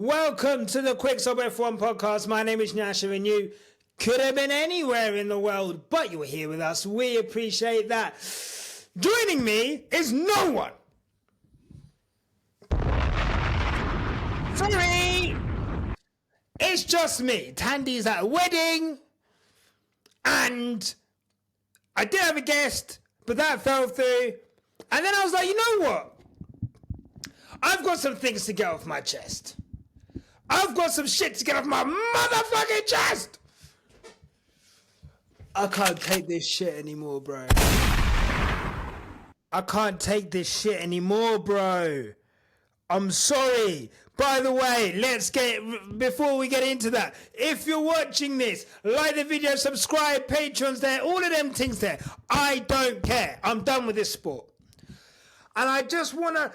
Welcome to the Quick Stop F1 podcast. My name is Nyasha and you could have been anywhere in the world, but you're here with us. We appreciate that. Joining me is no one. Sorry. It's just me. Tandy's at a wedding and I did have a guest, but that fell through. And then I was like, you know what? I've got some things to get off my chest. I've got some shit to get off my motherfucking chest. I can't take this shit anymore, bro. I can't take this shit anymore, bro. I'm sorry. By the way, before we get into that, if you're watching this, like the video, subscribe, Patreon's there, all of them things there. I don't care. I'm done with this sport. And I just want to,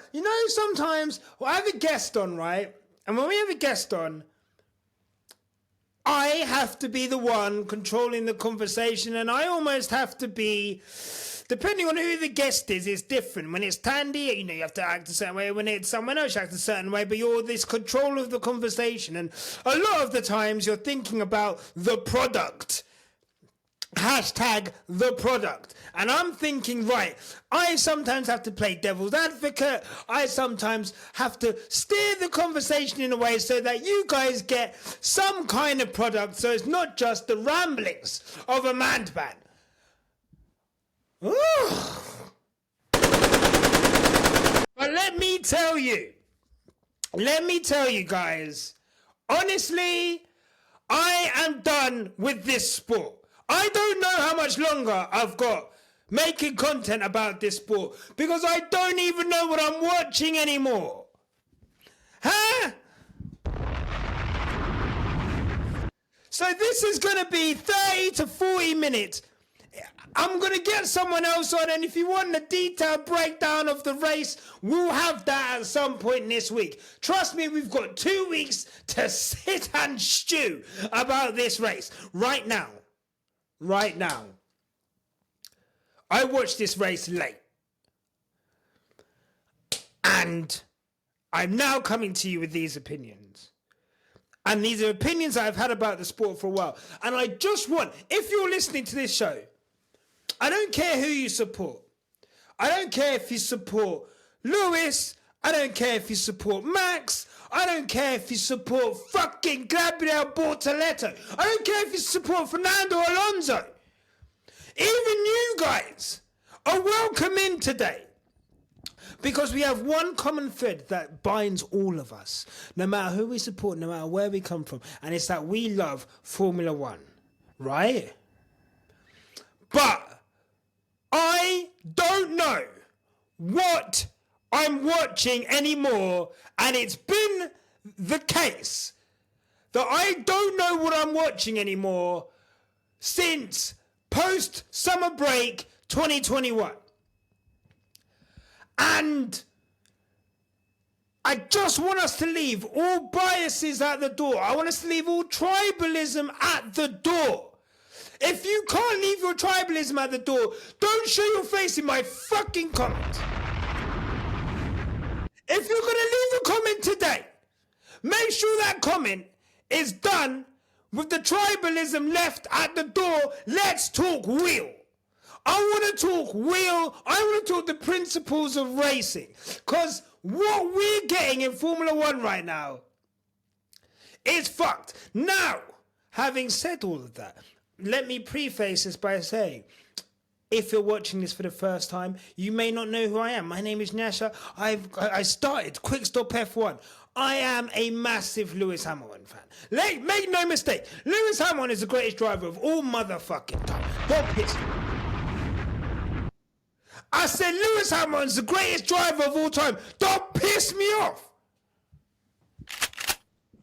sometimes I have a guest on, right? And when we have a guest on, I have to be the one controlling the conversation, and I almost have to be, depending on who the guest is, it's different. When it's Tandy, you have to act a certain way. When it's someone else, you act a certain way, but you're this control of the conversation. And a lot of the times you're thinking about the product. Hashtag the product. And I'm thinking, right, I sometimes have to play devil's advocate. I sometimes have to steer the conversation in a way so that you guys get some kind of product, so it's not just the ramblings of a madman. But let me tell you guys, honestly, I am done with this sport. I don't know how much longer I've got making content about this sport because I don't even know what I'm watching anymore. Huh? So this is going to be 30 to 40 minutes. I'm going to get someone else on, and if you want a detailed breakdown of the race, we'll have that at some point this week. Trust me, we've got 2 weeks to sit and stew about this race. Right now, I watched this race late. And I'm now coming to you with these opinions. And these are opinions I've had about the sport for a while. And I just want, if you're listening to this show, I don't care who you support. I don't care if you support Lewis. I don't care if you support Max. I don't care if you support fucking Gabriel Bortoleto. I don't care if you support Fernando Alonso. Even you guys are welcome in today. Because we have one common thread that binds all of us. No matter who we support, no matter where we come from. And it's that we love Formula One. Right? But I don't know what I'm watching anymore, and it's been the case that I don't know what I'm watching anymore since post-summer break 2021. And I just want us to leave all biases at the door. I want us to leave all tribalism at the door. If you can't leave your tribalism at the door, don't show your face in my fucking comment. If you're going to leave a comment today, make sure that comment is done with the tribalism left at the door. Let's talk wheel. I want to talk wheel. I want to talk the principles of racing. Because what we're getting in Formula One right now is fucked. Now, having said all of that, let me preface this by saying, if you're watching this for the first time, you may not know who I am. My name is Nyasha. I started Quick Stop F1. I am a massive Lewis Hamilton fan. Make no mistake, Lewis Hamilton is the greatest driver of all motherfucking time. Don't piss me. I said Lewis Hamilton's the greatest driver of all time. Don't piss me off.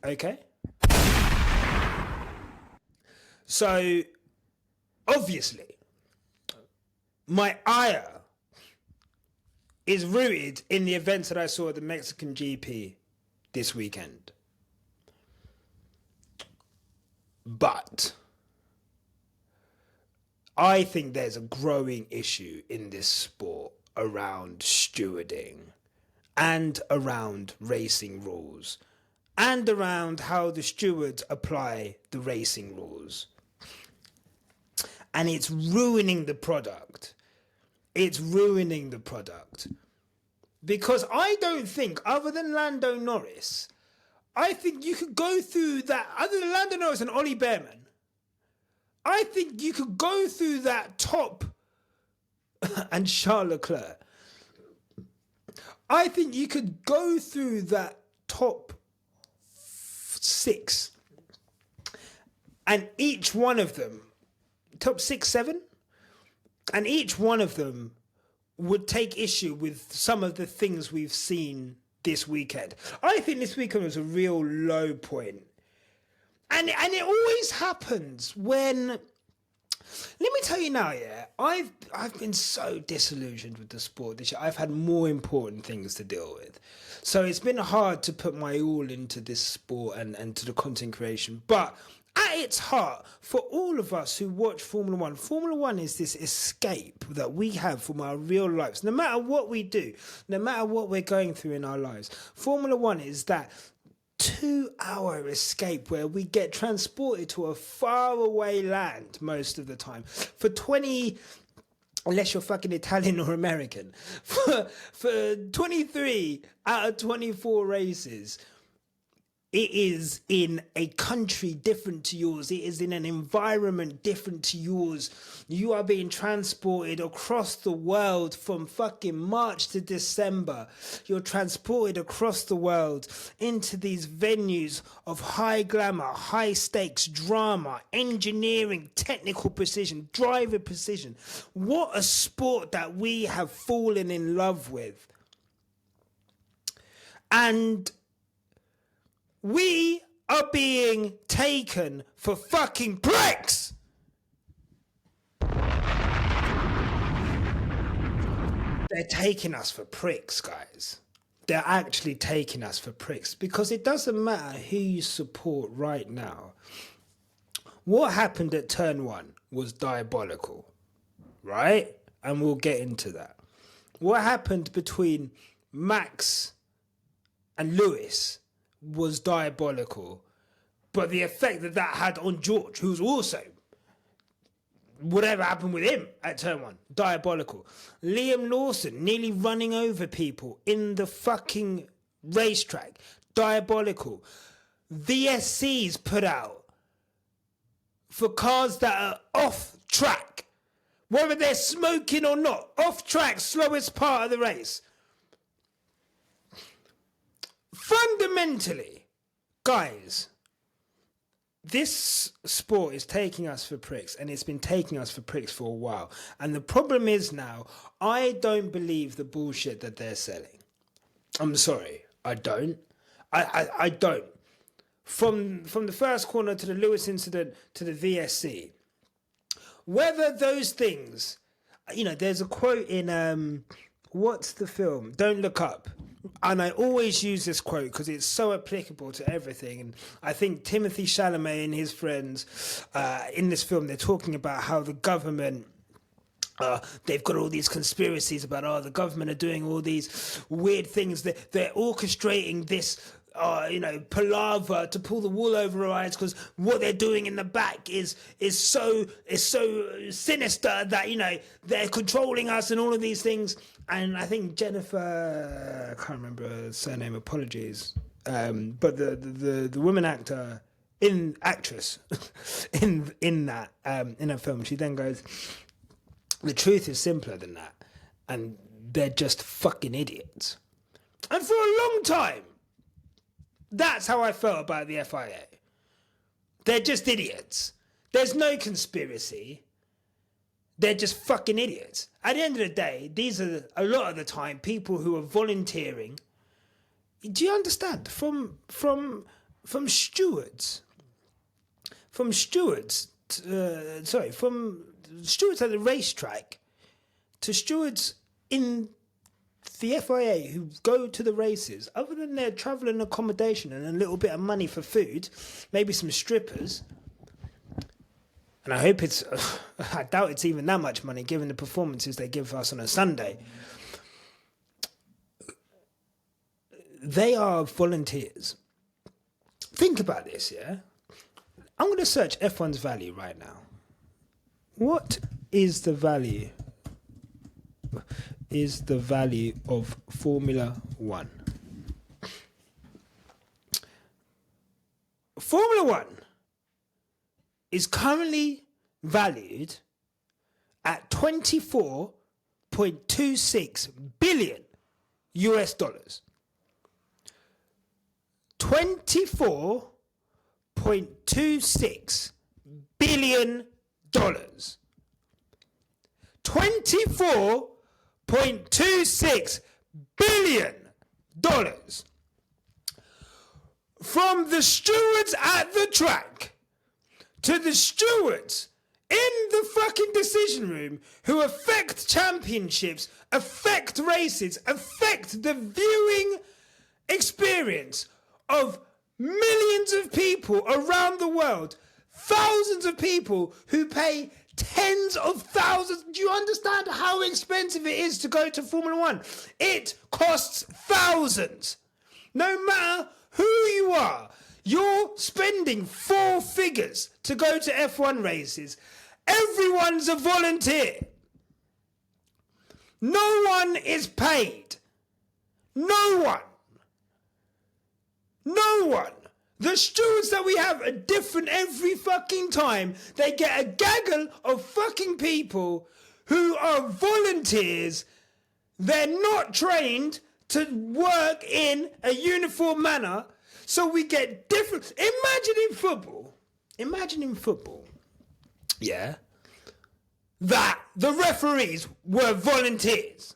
Okay? So, obviously, my ire is rooted in the events that I saw at the Mexican GP this weekend. But I think there's a growing issue in this sport around stewarding and around racing rules and around how the stewards apply the racing rules. And it's ruining the product. It's ruining the product. Because I don't think, other than Lando Norris, I think you could go through that, other than Lando Norris and Ollie Behrman, I think you could go through that top, and Charles Leclerc, I think you could go through that top 6, and each one of them, top 6, 7, and each one of them would take issue with some of the things we've seen this weekend. I think this weekend was a real low point. And it always happens when... Let me tell you now, yeah, I've been so disillusioned with the sport this year. I've had more important things to deal with. So it's been hard to put my all into this sport and to the content creation. But at its heart, for all of us who watch Formula One is this escape that we have from our real lives. No matter what we do, no matter what we're going through in our lives, Formula One is that 2-hour escape where we get transported to a faraway land most of the time. For 20... unless you're fucking Italian or American. For 23 out of 24 races... it is in a country different to yours. It is in an environment different to yours. You are being transported across the world from fucking March to December. You're transported across the world into these venues of high glamour, high stakes, drama, engineering, technical precision, driver precision. What a sport that we have fallen in love with. And... we are being taken for fucking pricks! They're taking us for pricks, guys. They're actually taking us for pricks. Because it doesn't matter who you support right now. What happened at turn 1 was diabolical. Right? And we'll get into that. What happened between Max and Lewis was diabolical, but the effect that had on George, who's also, whatever happened with him at turn 1, diabolical. Liam Lawson nearly running over people in the fucking racetrack, diabolical. VSCs put out for cars that are off track, whether they're smoking or not, off track, slowest part of the race. Fundamentally, guys, this sport is taking us for pricks, and it's been taking us for pricks for a while. And the problem is now, I don't believe the bullshit that they're selling. I'm sorry, I don't. I don't. From the first corner to the Lewis incident to the VSC, whether those things, you know, there's a quote in what's the film? Don't Look Up. And I always use this quote because it's so applicable to everything. And I think Timothy Chalamet and his friends in this film, they're talking about how the government, they've got all these conspiracies about, the government are doing all these weird things. They're orchestrating this, palaver to pull the wool over our eyes because what they're doing in the back is so sinister that, they're controlling us and all of these things. And I think Jennifer, I can't remember her surname, apologies, but the woman actress in that in a film, she then goes, the truth is simpler than that, and they're just fucking idiots. And for a long time, that's how I felt about the FIA. They're just idiots. There's no conspiracy. They're just fucking idiots. At the end of the day, these are a lot of the time people who are volunteering. Do you understand? From stewards. From stewards at the racetrack to stewards in the FIA who go to the races, other than their travel and accommodation and a little bit of money for food, maybe some strippers. And I doubt it's even that much money given the performances they give us on a Sunday. They are volunteers. Think about this, yeah? I'm going to search F1's value right now. What is the value? Is the value of Formula One? Formula One is currently valued at $24.26 billion US dollars. $24.26 billion dollars. $24.26 billion dollars. From the stewards at the track to the stewards in the fucking decision room who affect championships, affect races, affect the viewing experience of millions of people around the world, thousands of people who pay tens of thousands. Do you understand how expensive it is to go to Formula One? It costs thousands. No matter who you are, you're spending 4 figures to go to F1 races. Everyone's a volunteer. No one is paid. No one. No one. The stewards that we have are different every fucking time. They get a gaggle of fucking people who are volunteers. They're not trained to work in a uniform manner. So we get different. Imagine in football, yeah, that the referees were volunteers.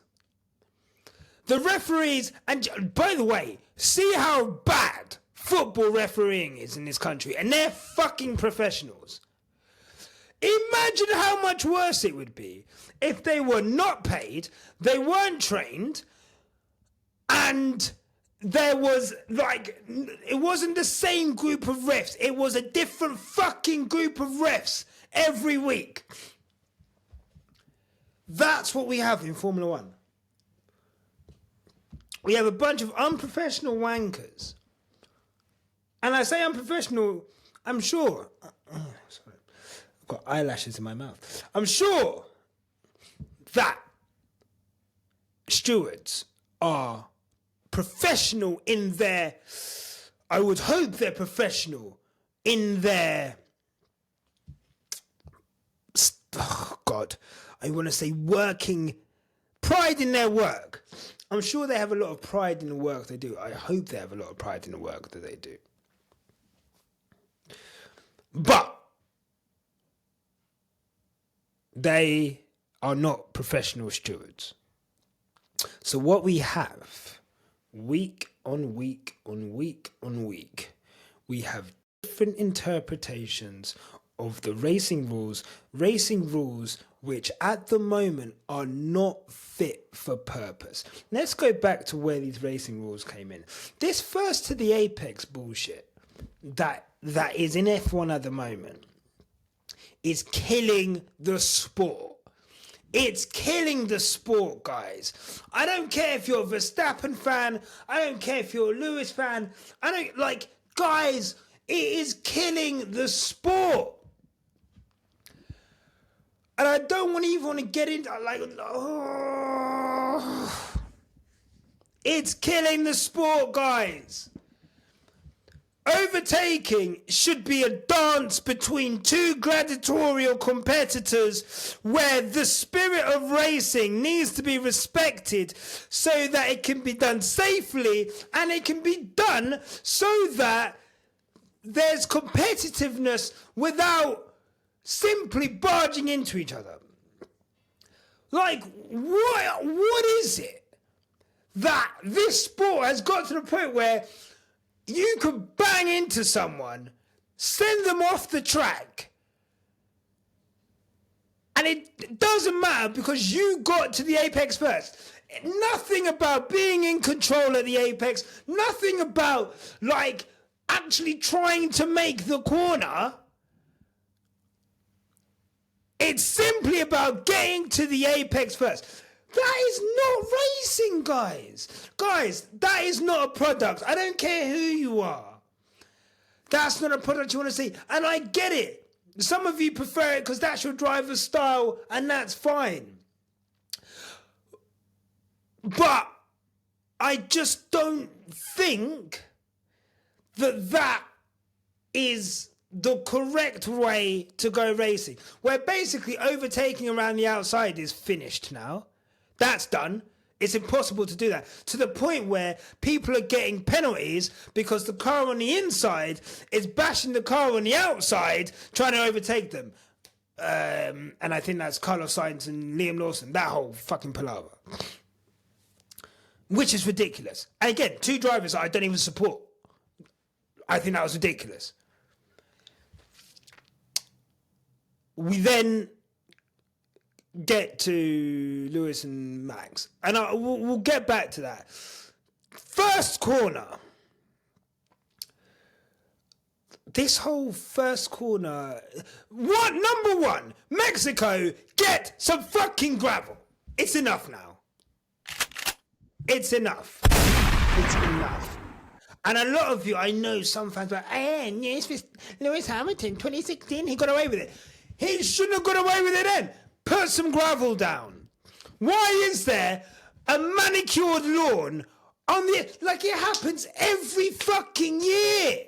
The referees, and by the way, see how bad football refereeing is in this country, and they're fucking professionals. Imagine how much worse it would be if they were not paid, they weren't trained, and there was it wasn't the same group of refs, it was a different fucking group of refs every week. That's what we have in Formula One. We have a bunch of unprofessional wankers. And I say unprofessional, I'm sure. Sorry, I've got eyelashes in my mouth. I'm sure that stewards are professional in their, I would hope they're professional in their, I want to say working, pride in their work. I'm sure they have a lot of pride in the work they do. I hope they have a lot of pride in the work that they do. But they are not professional stewards. So what we have, week on week on week on week, we have different interpretations of the racing rules which at the moment are not fit for purpose. Let's go back to where these racing rules came in. This first to the apex bullshit that is in F1 at the moment is killing the sport. It's killing the sport, guys. I don't care if you're a Verstappen fan. I don't care if you're a Lewis fan. Guys, it is killing the sport. And I don't even want to get into it's killing the sport, guys. Overtaking should be a dance between two gladiatorial competitors where the spirit of racing needs to be respected so that it can be done safely and it can be done so that there's competitiveness without simply barging into each other. What is it that this sport has got to the point where you could bang into someone, send them off the track, and it doesn't matter because you got to the apex first. Nothing about being in control at the apex, nothing about actually trying to make the corner. It's simply about getting to the apex first. That is not racing, guys. Guys, that is not a product. I don't care who you are. That's not a product you want to see. And I get it. Some of you prefer it because that's your driver's style, and that's fine. But I just don't think that is the correct way to go racing. Where basically overtaking around the outside is finished now. That's done. It's impossible to do that. To the point where people are getting penalties because the car on the inside is bashing the car on the outside, trying to overtake them. And I think that's Carlos Sainz and Liam Lawson. That whole fucking palaver. Which is ridiculous. And again, two drivers that I don't even support. I think that was ridiculous. We then get to Lewis and Max, and we'll get back to that. First corner. This whole first corner. Number one, Mexico, get some fucking gravel. It's enough now. It's enough. It's enough. And a lot of you, I know some fans are, yes, Lewis Hamilton, 2016, he got away with it. He shouldn't have got away with it then. Put some gravel down. Why is there a manicured lawn on the... Like, it happens every fucking year.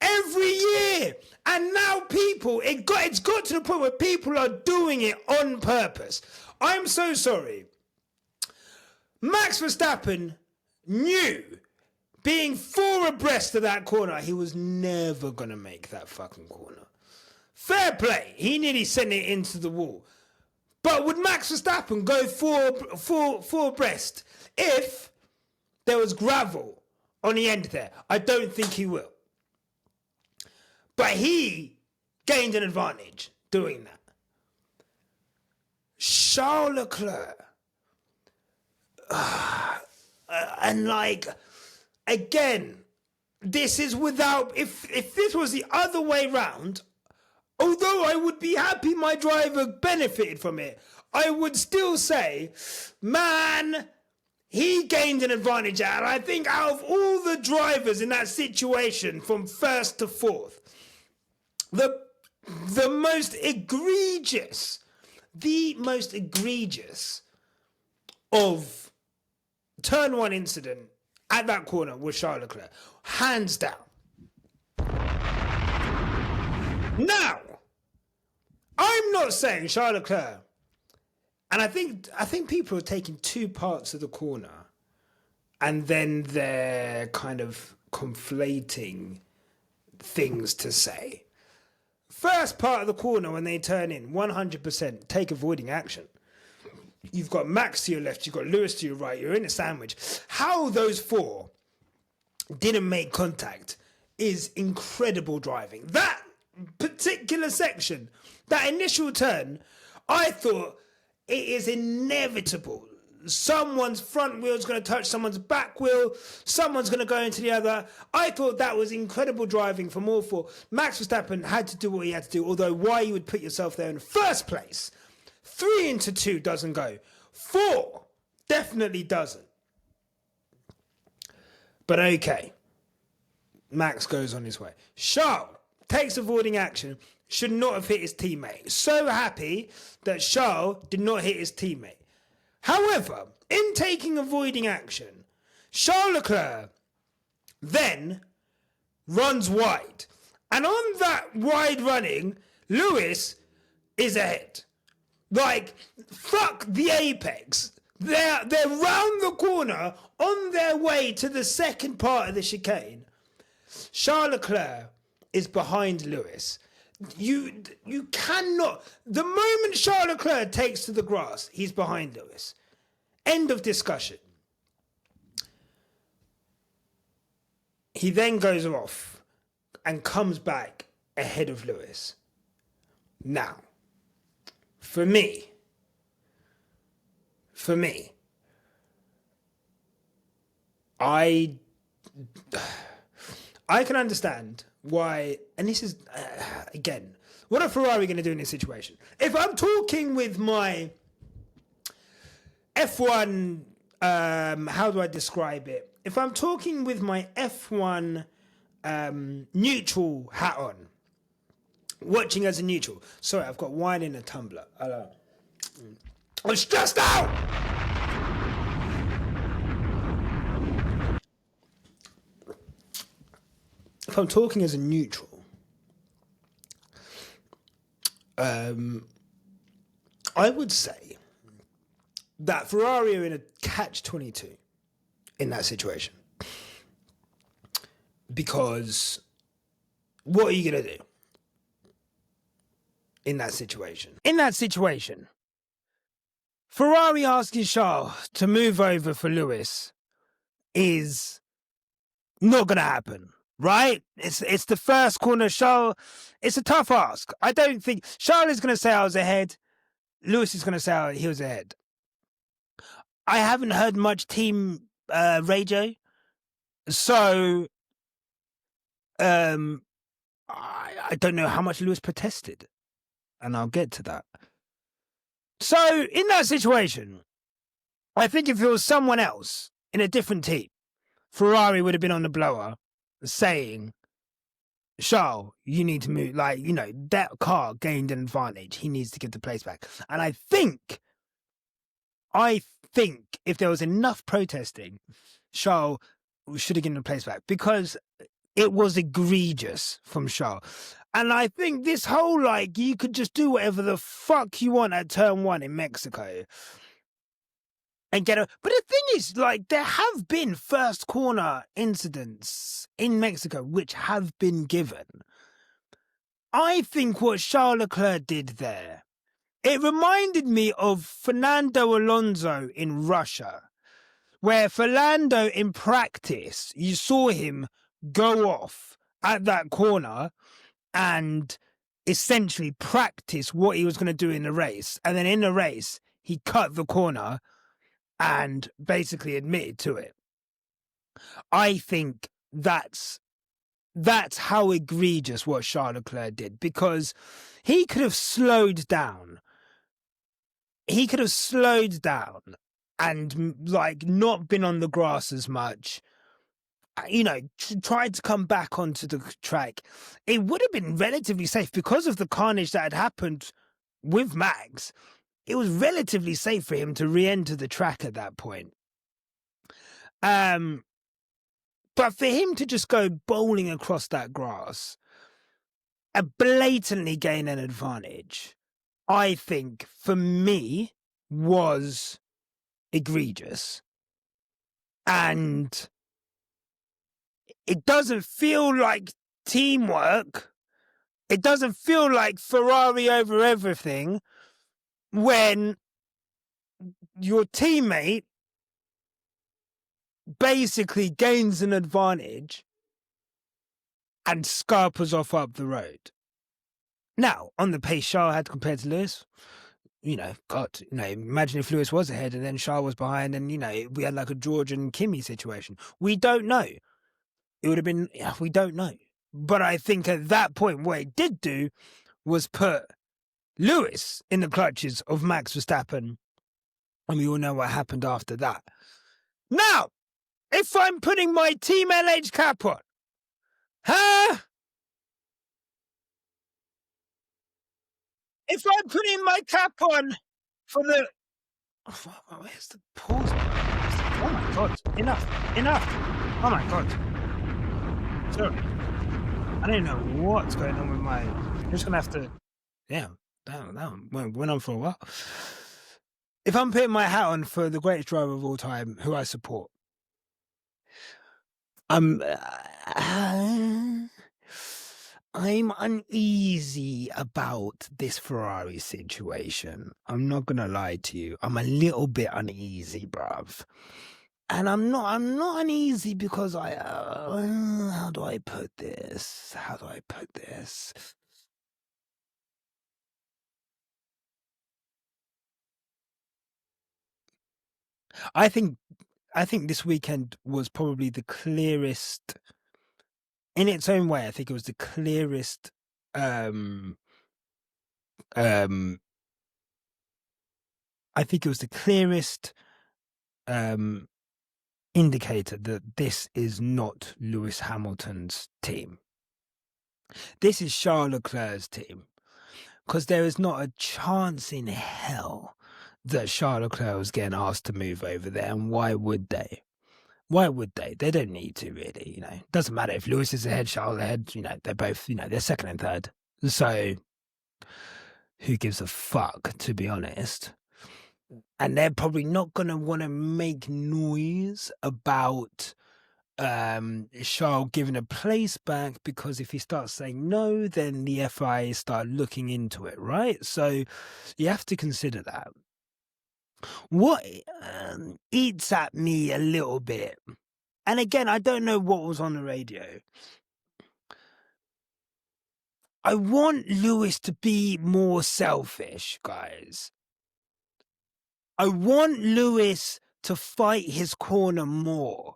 Every year. And now people... It's got to the point where people are doing it on purpose. I'm so sorry. Max Verstappen knew, being 4 abreast of that corner, he was never going to make that fucking corner. Fair play. He nearly sent it into the wall. But would Max Verstappen go four abreast if there was gravel on the end there? I don't think he will. But he gained an advantage doing that. Charles Leclerc. And like, again, this is without... If this was the other way round... Although I would be happy my driver benefited from it, I would still say, man, he gained an advantage out. And I think out of all the drivers in that situation from first to fourth, the most egregious of turn one incident at that corner was Charles Leclerc. Hands down. Now, I'm not saying Charles Leclerc, and I think people are taking two parts of the corner and then they're kind of conflating things to say. First part of the corner when they turn in, 100% take avoiding action. You've got Max to your left, you've got Lewis to your right, you're in a sandwich. How those four didn't make contact is incredible driving. That particular section, that initial turn, I thought it is inevitable. Someone's front wheel is going to touch someone's back wheel. Someone's going to go into the other. I thought that was incredible driving from all four. Max Verstappen had to do what he had to do, although why you would put yourself there in the first place. 3 into 2 doesn't go. 4 definitely doesn't. But okay. Max goes on his way. Charles takes avoiding action, should not have hit his teammate. So happy that Charles did not hit his teammate. However, in taking avoiding action, Charles Leclerc then runs wide. And on that wide running, Lewis is ahead. Like, fuck the apex. They're round the corner on their way to the second part of the chicane. Charles Leclerc is behind Lewis. You cannot... The moment Charles Leclerc takes to the grass, he's behind Lewis. End of discussion. He then goes off and comes back ahead of Lewis. Now, for me, I can understand why, and this is, again, what are Ferrari going to do in this situation? If I'm talking with my F1, how do I describe it? If I'm talking with my F1 neutral hat on. Watching as a neutral. Sorry, I've got wine in a tumbler. I'm stressed out! If I'm talking as a neutral, I would say that Ferrari are in a catch-22 in that situation. Because what are you going to do in that situation? In that situation, Ferrari asking Charles to move over for Lewis is not going to happen, right? It's the first corner. Charles, it's a tough ask. I don't think Charles is going to say I was ahead. Lewis is going to say he was ahead. I haven't heard much team radio, so I don't know how much Lewis protested, and I'll get to that. So in that situation, I think if it was someone else in a different team, Ferrari would have been on the blower saying, Charles, you need to move. Like, you know, that car gained an advantage. He needs to give the place back. And I think if there was enough protesting, Charles should have given the place back because it was egregious from Charles. And I think this whole, like, you could just do whatever the fuck you want at turn 1 in Mexico and get a... But the thing is, like, there have been first corner incidents in Mexico which have been given. I think what Charles Leclerc did there, it reminded me of Fernando Alonso in Russia, where Fernando in practice, you saw him go off at that corner and essentially practice what he was going to do in the race. And then in the race, he cut the corner and basically admitted to it. I think that's how egregious what Charles Leclerc did, because he could have slowed down. He could have slowed down and, like, not been on the grass as much. You know, tried to come back onto the track. It would have been relatively safe because of the carnage that had happened with Max. It was relatively safe for him to re-enter the track at that point. But for him to just go bowling across that grass and blatantly gain an advantage, I think, for me, was egregious. And it doesn't feel like teamwork. It doesn't feel like Ferrari over everything when your teammate basically gains an advantage and scarpers off up the road. Now, on the pace Charles had compared to Lewis, you know, God, you know, imagine if Lewis was ahead and then Charles was behind and, you know, we had like a George and Kimi situation. We don't know. It would have been, we don't know. But I think at that point, what it did do was put Lewis in the clutches of Max Verstappen. And we all know what happened after that. Now, if I'm putting my Team LH cap on, if I'm putting my cap on for the... Where's the pause? Oh my God, enough. Oh my God. Sorry. I don't know what's going on with my... I'm just going to have to... Yeah, that went on for a while. If I'm putting my hat on for the greatest driver of all time, who I support, I'm uneasy about this Ferrari situation. I'm not going to lie to you. I'm a little bit uneasy, bruv. And I'm not uneasy because how do I put this? I think this weekend was probably the clearest, in its own way. I think it was the clearest I think it was the clearest indicator that this is not Lewis Hamilton's team. This is Charles Leclerc's team. Because there is not a chance in hell that Charles Leclerc was getting asked to move over there. And why would they? Why would they? They don't need to, really. Doesn't matter if Lewis is ahead, Charles ahead. They're both, they're second and third. So who gives a fuck, to be honest? And they're probably not going to want to make noise about Charles giving a place back, because if he starts saying no, then the FIA start looking into it, right? So you have to consider that. What eats at me a little bit, and again, I don't know what was on the radio. I want Lewis to be more selfish, guys. I want Lewis to fight his corner more.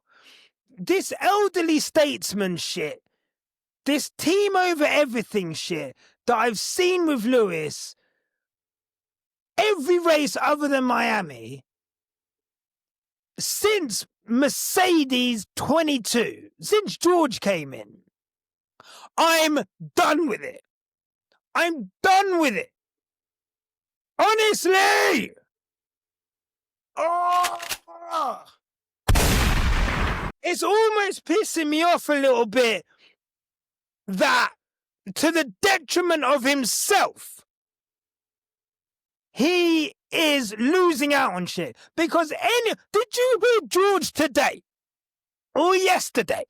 This elderly statesman shit, this team over everything shit that I've seen with Lewis, every race other than Miami, since Mercedes 22, since George came in, I'm done with it. I'm done with it. Honestly! Oh! It's almost pissing me off a little bit that, to the detriment of himself, he is losing out on shit. Because did you hear George today or yesterday?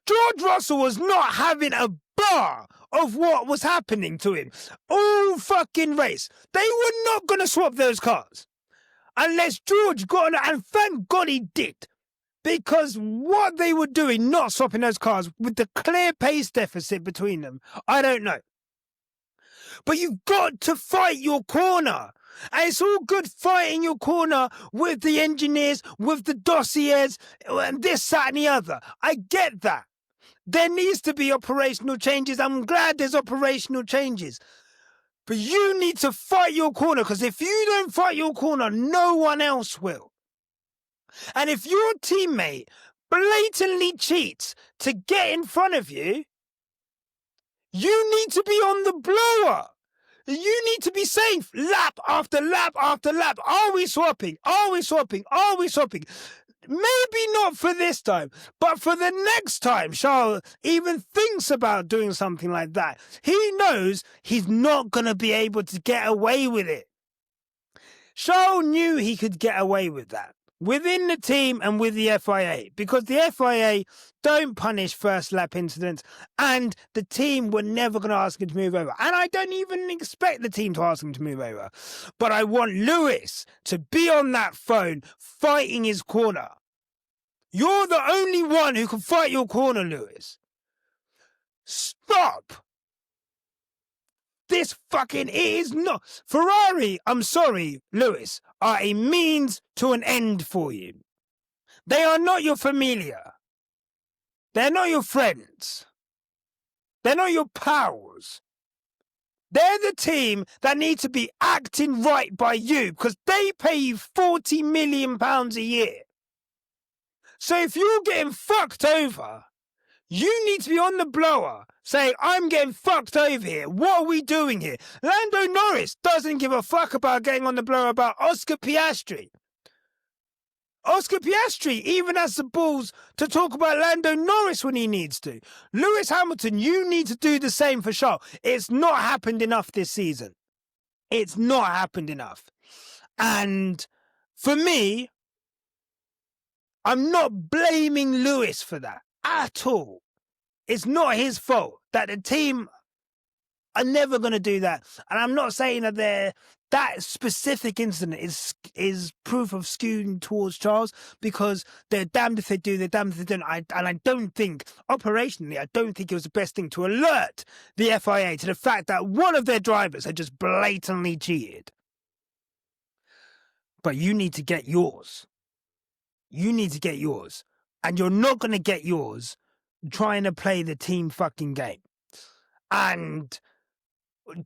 George Russell was not having a bar of what was happening to him all fucking race. They were not going to swap those cars unless George got on, and thank God he did. Because what they were doing, not swapping those cars, with the clear pace deficit between them, I don't know. But you've got to fight your corner. And it's all good fighting your corner with the engineers, with the dossiers, and this, that, and the other. I get that. There needs to be operational changes. I'm glad there's operational changes. But you need to fight your corner, because if you don't fight your corner, no one else will. And if your teammate blatantly cheats to get in front of you, you need to be on the blower. You need to be safe lap after lap after lap. Are we swapping? Are we swapping? Are we swapping? Maybe not for this time, but for the next time Charles even thinks about doing something like that, he knows he's not going to be able to get away with it. Charles knew he could get away with that within the team and with the FIA, because the FIA don't punish first lap incidents, and the team were never going to ask him to move over. And I don't even expect the team to ask him to move over. But I want Lewis to be on that phone fighting his corner. You're the only one who can fight your corner, Lewis. Stop. This fucking is not... Ferrari, I'm sorry, Lewis, are a means to an end for you. They are not your familia. They're not your friends. They're not your pals. They're the team that need to be acting right by you, because they pay you £40 million a year. So if you're getting fucked over, you need to be on the blower saying, I'm getting fucked over here. What are we doing here? Lando Norris doesn't give a fuck about getting on the blower about Oscar Piastri. Oscar Piastri even has the balls to talk about Lando Norris when he needs to. Lewis Hamilton, you need to do the same for Charles. It's not happened enough this season. It's not happened enough. And for me, I'm not blaming Lewis for that at all. It's not his fault that the team are never going to do that. And I'm not saying that that specific incident is proof of skewing towards Charles, because they're damned if they do, they're damned if they don't. And I don't think, operationally, I don't think it was the best thing to alert the FIA to the fact that one of their drivers had just blatantly cheated. But you need to get yours. You need to get yours. And you're not going to get yours trying to play the team fucking game. And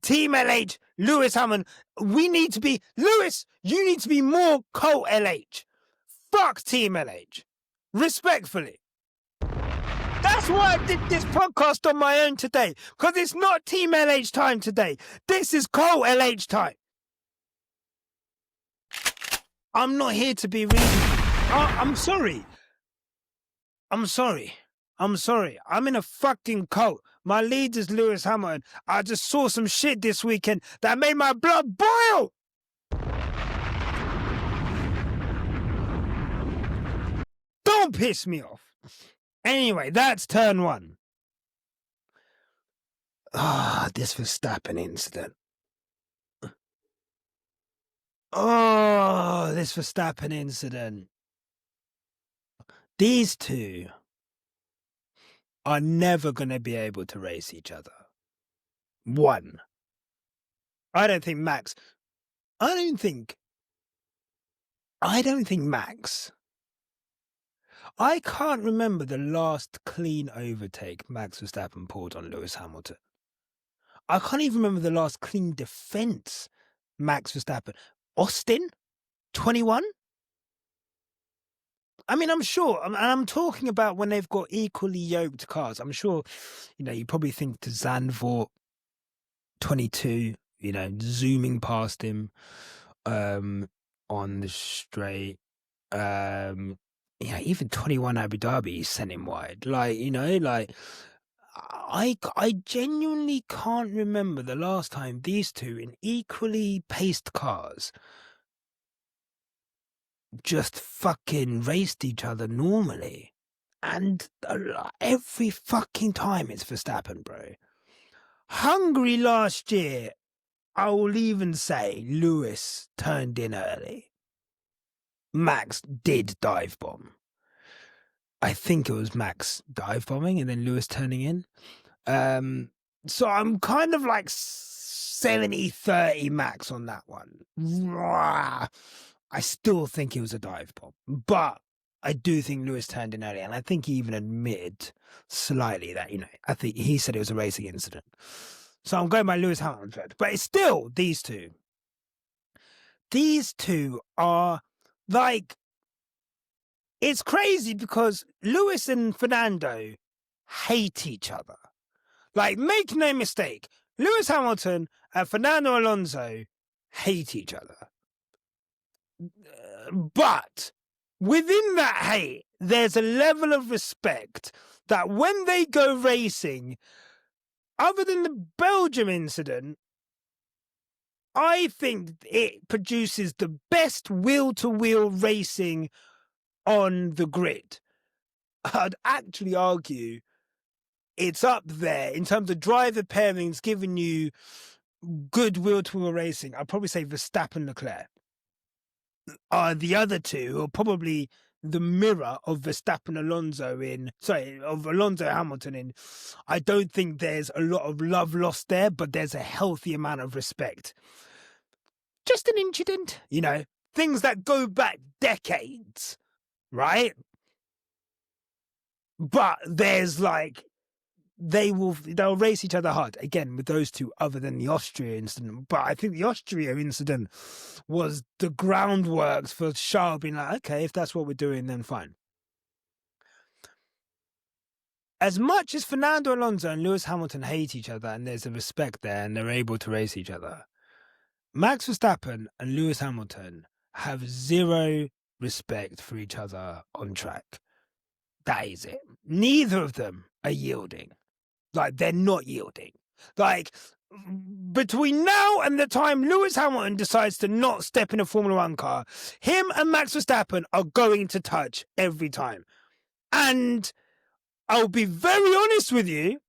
Team LH, Lewis Hamilton, Lewis, you need to be more cult LH. Fuck Team LH. Respectfully. That's why I did this podcast on my own today, because it's not Team LH time today. This is Cole LH time. I'm not here to be reasonable. I'm sorry. I'm sorry. I'm in a fucking cult. My leader's Lewis Hamilton. I just saw some shit this weekend that made my blood boil. Don't piss me off. Anyway, that's turn one. This Verstappen incident. This Verstappen incident. These two are never going to be able to race each other. One. I don't think Max. I don't think Max. I can't remember the last clean overtake Max Verstappen pulled on Lewis Hamilton. I can't even remember the last clean defense Max Verstappen. Austin? 21? I mean, I'm sure, and I'm talking about when they've got equally yoked cars. I'm sure, you probably think to Zandvoort, 22, zooming past him on the straight. Even 21 Abu Dhabi, he sent him wide. I genuinely can't remember the last time these two in equally paced cars just fucking raced each other normally. And every fucking time it's Verstappen, bro. Hungary last year, I will even say Lewis turned in early. Max did dive bomb. I think it was Max dive bombing and then Lewis turning in. So I'm kind of like 70-30 Max on that one. I still think it was a dive bomb, but I do think Lewis turned in early, and I think he even admitted slightly that, I think he said it was a racing incident. So I'm going by Lewis Hamilton, but it's still these two. These two are like, it's crazy because Lewis and Fernando hate each other. Like, make no mistake, Lewis Hamilton and Fernando Alonso hate each other. But within that hate, there's a level of respect that when they go racing, other than the Belgium incident, I think it produces the best wheel-to-wheel racing on the grid. I'd actually argue it's up there in terms of driver pairings giving you good wheel-to-wheel racing. I'd probably say Verstappen, Leclerc are the other two who are probably the mirror of Verstappen of Alonso Hamilton in. I don't think there's a lot of love lost there, but there's a healthy amount of respect. Just an incident, things that go back decades, right? But there's they'll race each other hard again with those two, other than the Austria incident. But I think the Austria incident was the groundworks for Charles being like, okay, if that's what we're doing, then fine. As much as Fernando Alonso and Lewis Hamilton hate each other and there's a respect there and they're able to race each other, Max Verstappen and Lewis Hamilton have zero respect for each other on track. That is it. Neither of them are yielding. They're not yielding. Between now and the time Lewis Hamilton decides to not step in a Formula One car, him and Max Verstappen are going to touch every time. And I'll be very honest with you,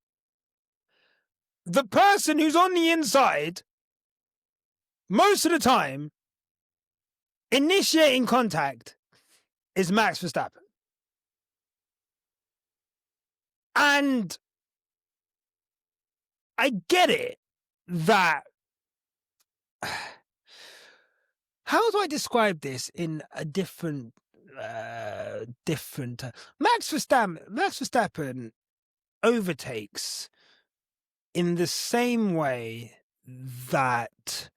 the person who's on the inside, most of the time, initiating contact is Max Verstappen. And I get it that... How do I describe this in a different... Max Verstappen overtakes in the same way that...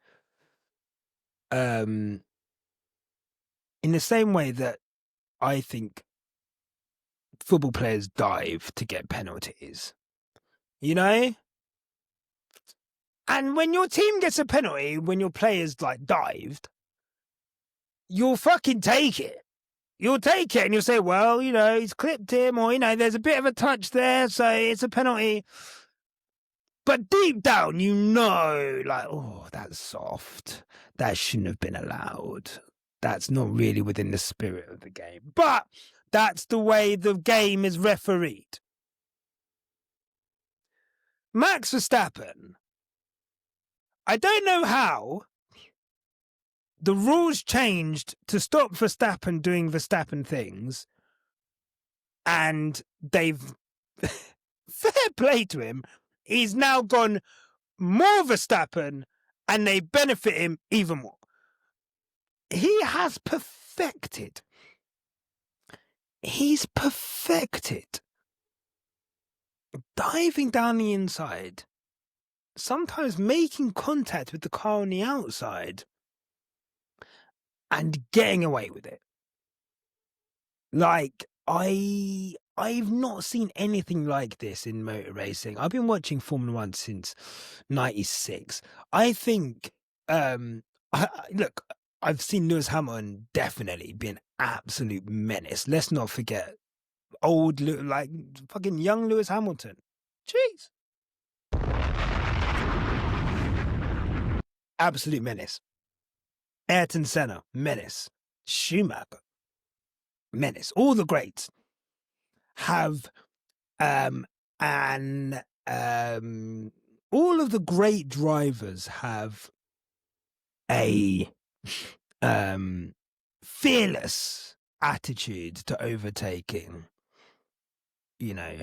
I think football players dive to get penalties, you know? And when your team gets a penalty, when your players like dived, you'll fucking take it. You'll take it and you'll say, well, you know, he's clipped him, or, you know, there's a bit of a touch there, so it's a penalty. But deep down, you know, like, oh, that's soft. That shouldn't have been allowed. That's not really within the spirit of the game. But that's the way the game is refereed. Max Verstappen, I don't know how the rules changed to stop Verstappen doing Verstappen things, and they've, fair play to him, he's now gone more Verstappen, and they benefit him even more. He's perfected diving down the inside, sometimes making contact with the car on the outside, and getting away with it. Like, I've not seen anything like this in motor racing. I've been watching Formula One since '96. I think, look, I've seen Lewis Hamilton definitely be an absolute menace. Let's not forget old, like fucking young Lewis Hamilton. Jeez. Absolute menace. Ayrton Senna, menace. Schumacher, menace. All the greats have, all of the great drivers have a fearless attitude to overtaking. You know,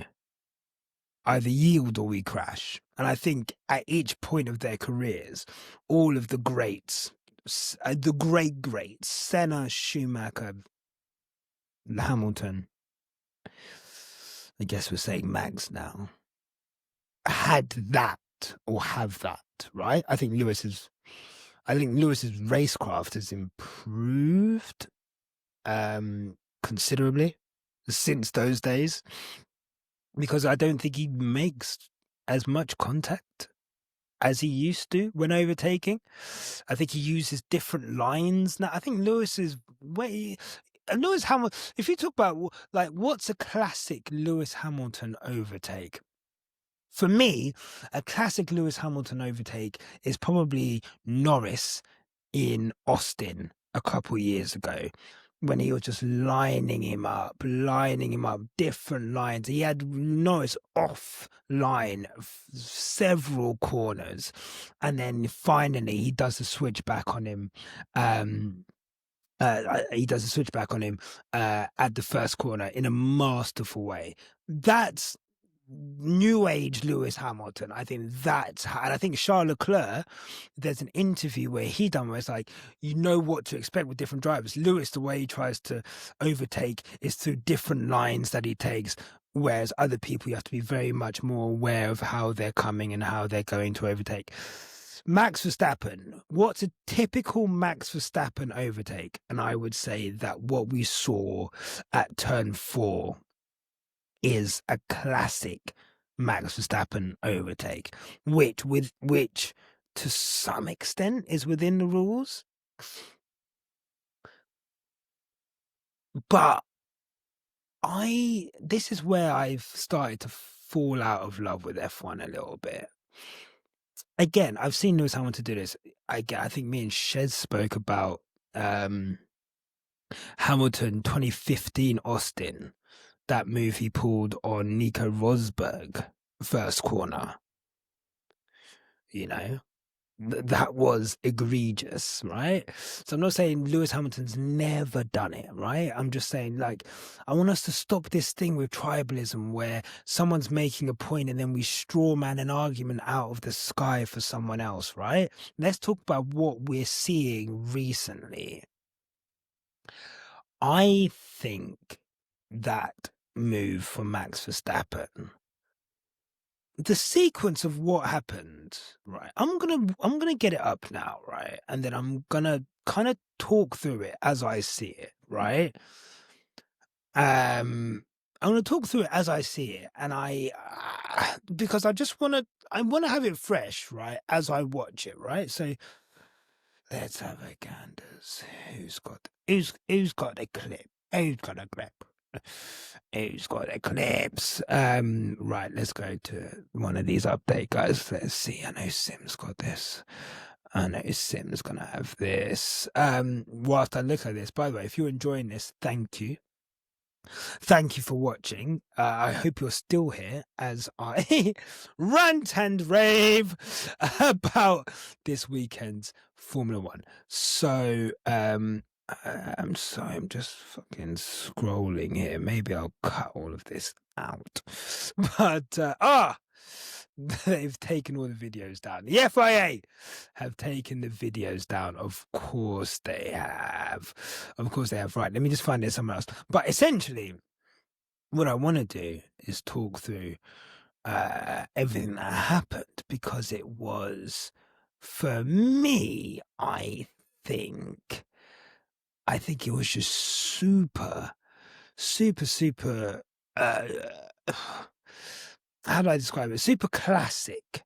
either yield or we crash. And I think at each point of their careers, all of the greats, the greats, Senna, Schumacher, Hamilton, I guess we're saying Max now, had that or have that, right? I think Lewis's racecraft has improved considerably since those days, because I don't think he makes as much contact as he used to when overtaking. I think he uses different lines now. I think Lewis Hamilton, if you talk about like what's a classic Lewis Hamilton overtake, for me, a classic Lewis Hamilton overtake is probably Norris in Austin a couple years ago, when he was just lining him up, different lines. He had Norris offline several corners, and then finally he does the switchback on him. At the first corner in a masterful way. That's new age Lewis Hamilton. I think that's how, and I think Charles Leclerc, there's an interview where he done where it's like, you know what to expect with different drivers. Lewis, the way he tries to overtake is through different lines that he takes, whereas other people, you have to be very much more aware of how they're coming and how they're going to overtake. Max Verstappen, what's a typical Max Verstappen overtake? And I would say that what we saw at turn 4 is a classic Max Verstappen overtake, which to some extent is within the rules. But this is where I've started to fall out of love with F1 a little bit. Again, I've seen Lewis Hamilton do this. I think me and Shez spoke about Hamilton 2015 Austin, that move he pulled on Nico Rosberg first corner. You know, that was egregious, right? So I'm not saying Lewis Hamilton's never done it, right? I'm just saying, like, I want us to stop this thing with tribalism where someone's making a point and then we straw man an argument out of the sky for someone else, right? Let's talk about what we're seeing recently. I think that move for Max Verstappen, the sequence of what happened, right? I'm gonna get it up now, right? And then I'm gonna kind of talk through it as I see it, right? I'm going to talk through it as I see it, and because I want to have it fresh, right, as I watch it, right? So let's have a ganders. Who's got a clip? Who's got a clip? Who's got the clips? Right, let's go to one of these update guys. Let's see. I know Sim's got this. I know Sim's gonna have this. Whilst I look at this, by the way, if you're enjoying this, thank you. Thank you for watching. I hope you're still here as I rant and rave about this weekend's Formula One. So, I'm just fucking scrolling here. Maybe I'll cut all of this out. But, they've taken all the videos down. The FIA have taken the videos down. Of course they have. Of course they have. Right, let me just find it somewhere else. But essentially, what I want to do is talk through everything that happened, because it was, for me, I think it was just super, how do I describe it? Super classic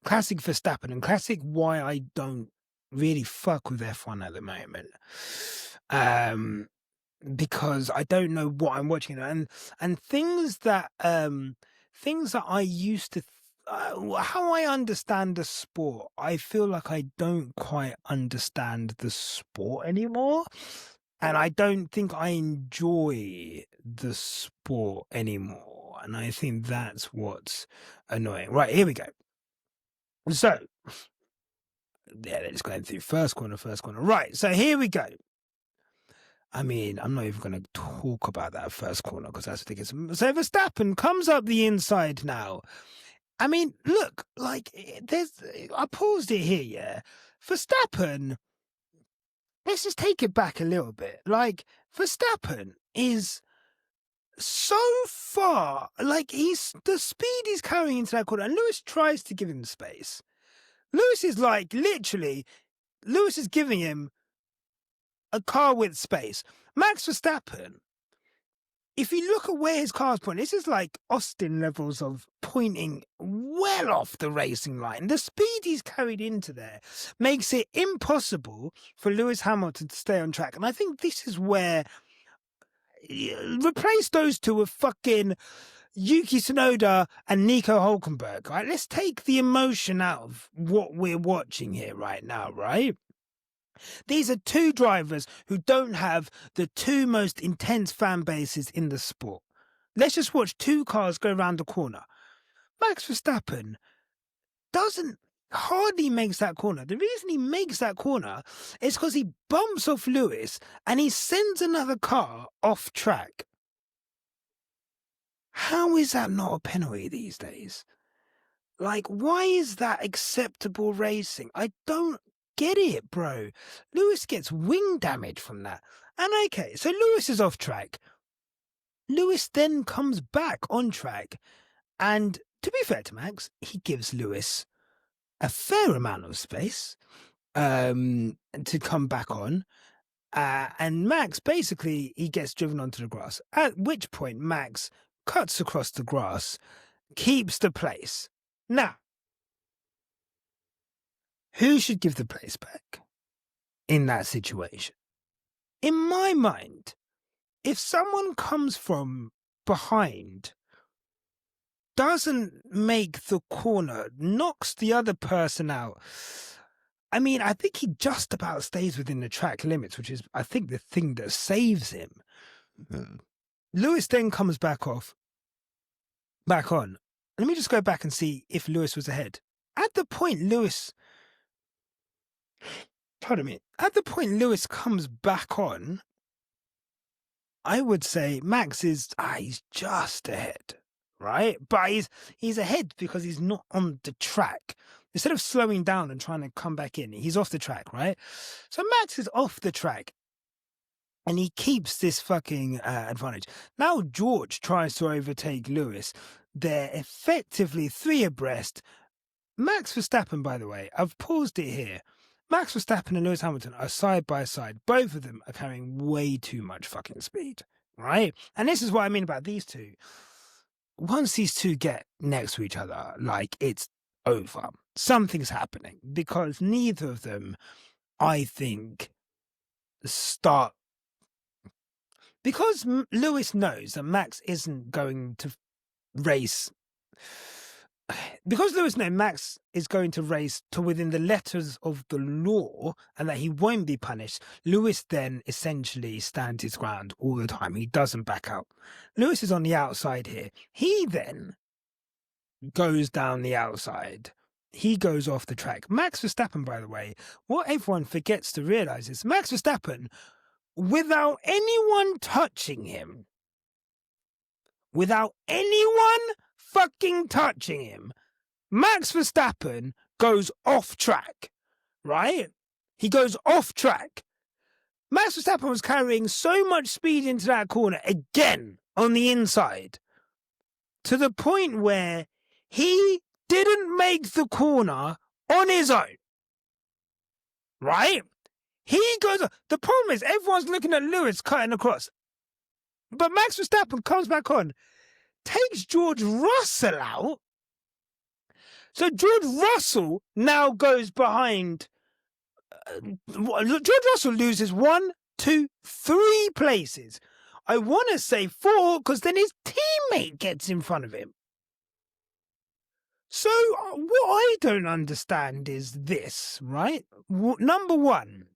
Verstappen, and classic why I don't really fuck with F1 at the moment. Because I don't know what I'm watching, and things that I used to how I understand the sport, I feel like I don't quite understand the sport anymore, and I don't think I enjoy the sport anymore. And I think that's what's annoying. Right, here we go. So, yeah, they're just going through first corner. Right, so here we go. I mean, I'm not even going to talk about that first corner because that's ridiculous. So Verstappen comes up the inside now. I mean, look, like, I paused it here, yeah. Verstappen, let's just take it back a little bit. Like, Verstappen is so far, like, the speed he's carrying into that corner, and Lewis tries to give him space. Lewis is like, literally, Lewis is giving him a car with space. Max Verstappen, if you look at where his car's pointing, this is like Austin levels of pointing well off the racing line. The speed he's carried into there makes it impossible for Lewis Hamilton to stay on track. And I think this is where, replace those two with fucking Yuki Tsunoda and Nico Hulkenberg, right? Let's take the emotion out of what we're watching here right now, right? These are two drivers who don't have the two most intense fan bases in the sport. Let's just watch two cars go around the corner. Max Verstappen hardly makes that corner. The reason he makes that corner is because he bumps off Lewis and he sends another car off track. How is that not a penalty these days? Like, why is that acceptable racing? I don't get it, bro. Lewis gets wing damage from that. And okay, so Lewis is off track. Lewis then comes back on track. And to be fair to Max, he gives Lewis a fair amount of space to come back on. And Max, basically, he gets driven onto the grass. At which point, Max cuts across the grass, keeps the place. Now, who should give the place back in that situation? In my mind, if someone comes from behind, doesn't make the corner, knocks the other person out, I mean, I think he just about stays within the track limits, which is, I think, the thing that saves him. Lewis then comes back on. Let me just go back and see if Lewis was ahead. At the point Lewis comes back on, I would say Max is he's just ahead, right? But he's ahead because he's not on the track. Instead of slowing down and trying to come back in, he's off the track, right? So Max is off the track and he keeps this fucking advantage. Now George tries to overtake Lewis. They're effectively three abreast. Max Verstappen, by the way, I've paused it here. Max Verstappen and Lewis Hamilton are side by side. Both of them are carrying way too much fucking speed. right? And this is what I mean about these two. Once these two get next to each other, like, it's over. Something's happening because neither of them, I think, start. Because Lewis knows that Max isn't going to race. Because Lewis knows Max is going to race to within the letters of the law and that he won't be punished, Lewis then essentially stands his ground all the time. He doesn't back out. Lewis is on the outside here. He then goes down the outside. He goes off the track. Max Verstappen, by the way, what everyone forgets to realize is Max Verstappen, without anyone touching him, without anyone fucking touching him, Max Verstappen goes off track, right? He goes off track. Max Verstappen was carrying so much speed into that corner again on the inside to the point where he didn't make the corner on his own, right? He goes. The problem is everyone's looking at Lewis cutting across, but Max Verstappen comes back on, takes George Russell out. So George Russell now goes behind. George Russell loses 1, 2, 3 places. I want to say 4 because then his teammate gets in front of him. So what I don't understand is this, right? Number one,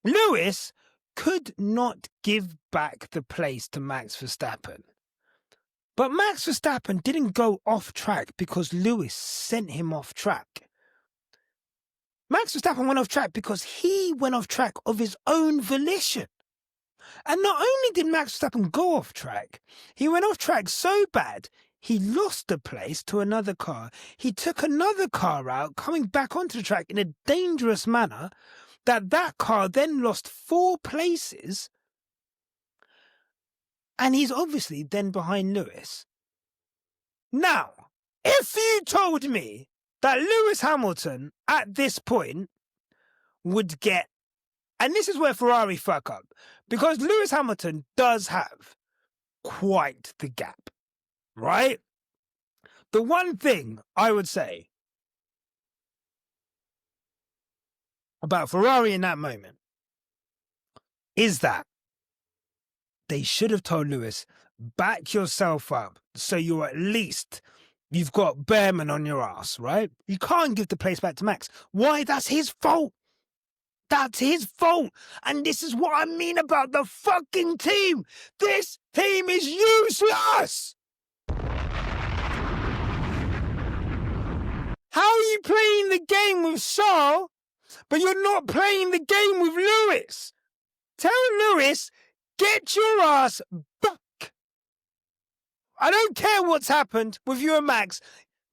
Lewis could not give back the place to Max Verstappen. But Max Verstappen didn't go off track because Lewis sent him off track. Max Verstappen went off track because he went off track of his own volition. And not only did Max Verstappen go off track, he went off track so bad, he lost the place to another car. He took another car out, coming back onto the track in a dangerous manner, that car then lost 4 places. And he's obviously then behind Lewis. Now, if you told me that Lewis Hamilton at this point would get, and this is where Ferrari fuck up, because Lewis Hamilton does have quite the gap, right? The one thing I would say about Ferrari in that moment is that they should have told Lewis, back yourself up so you're at least, you've got Behrman on your ass, right? You can't give the place back to Max. Why? That's his fault. That's his fault. And this is what I mean about the fucking team. This team is useless. How are you playing the game with Charles, but you're not playing the game with Lewis? Tell Lewis, get your ass back. I don't care what's happened with you and Max.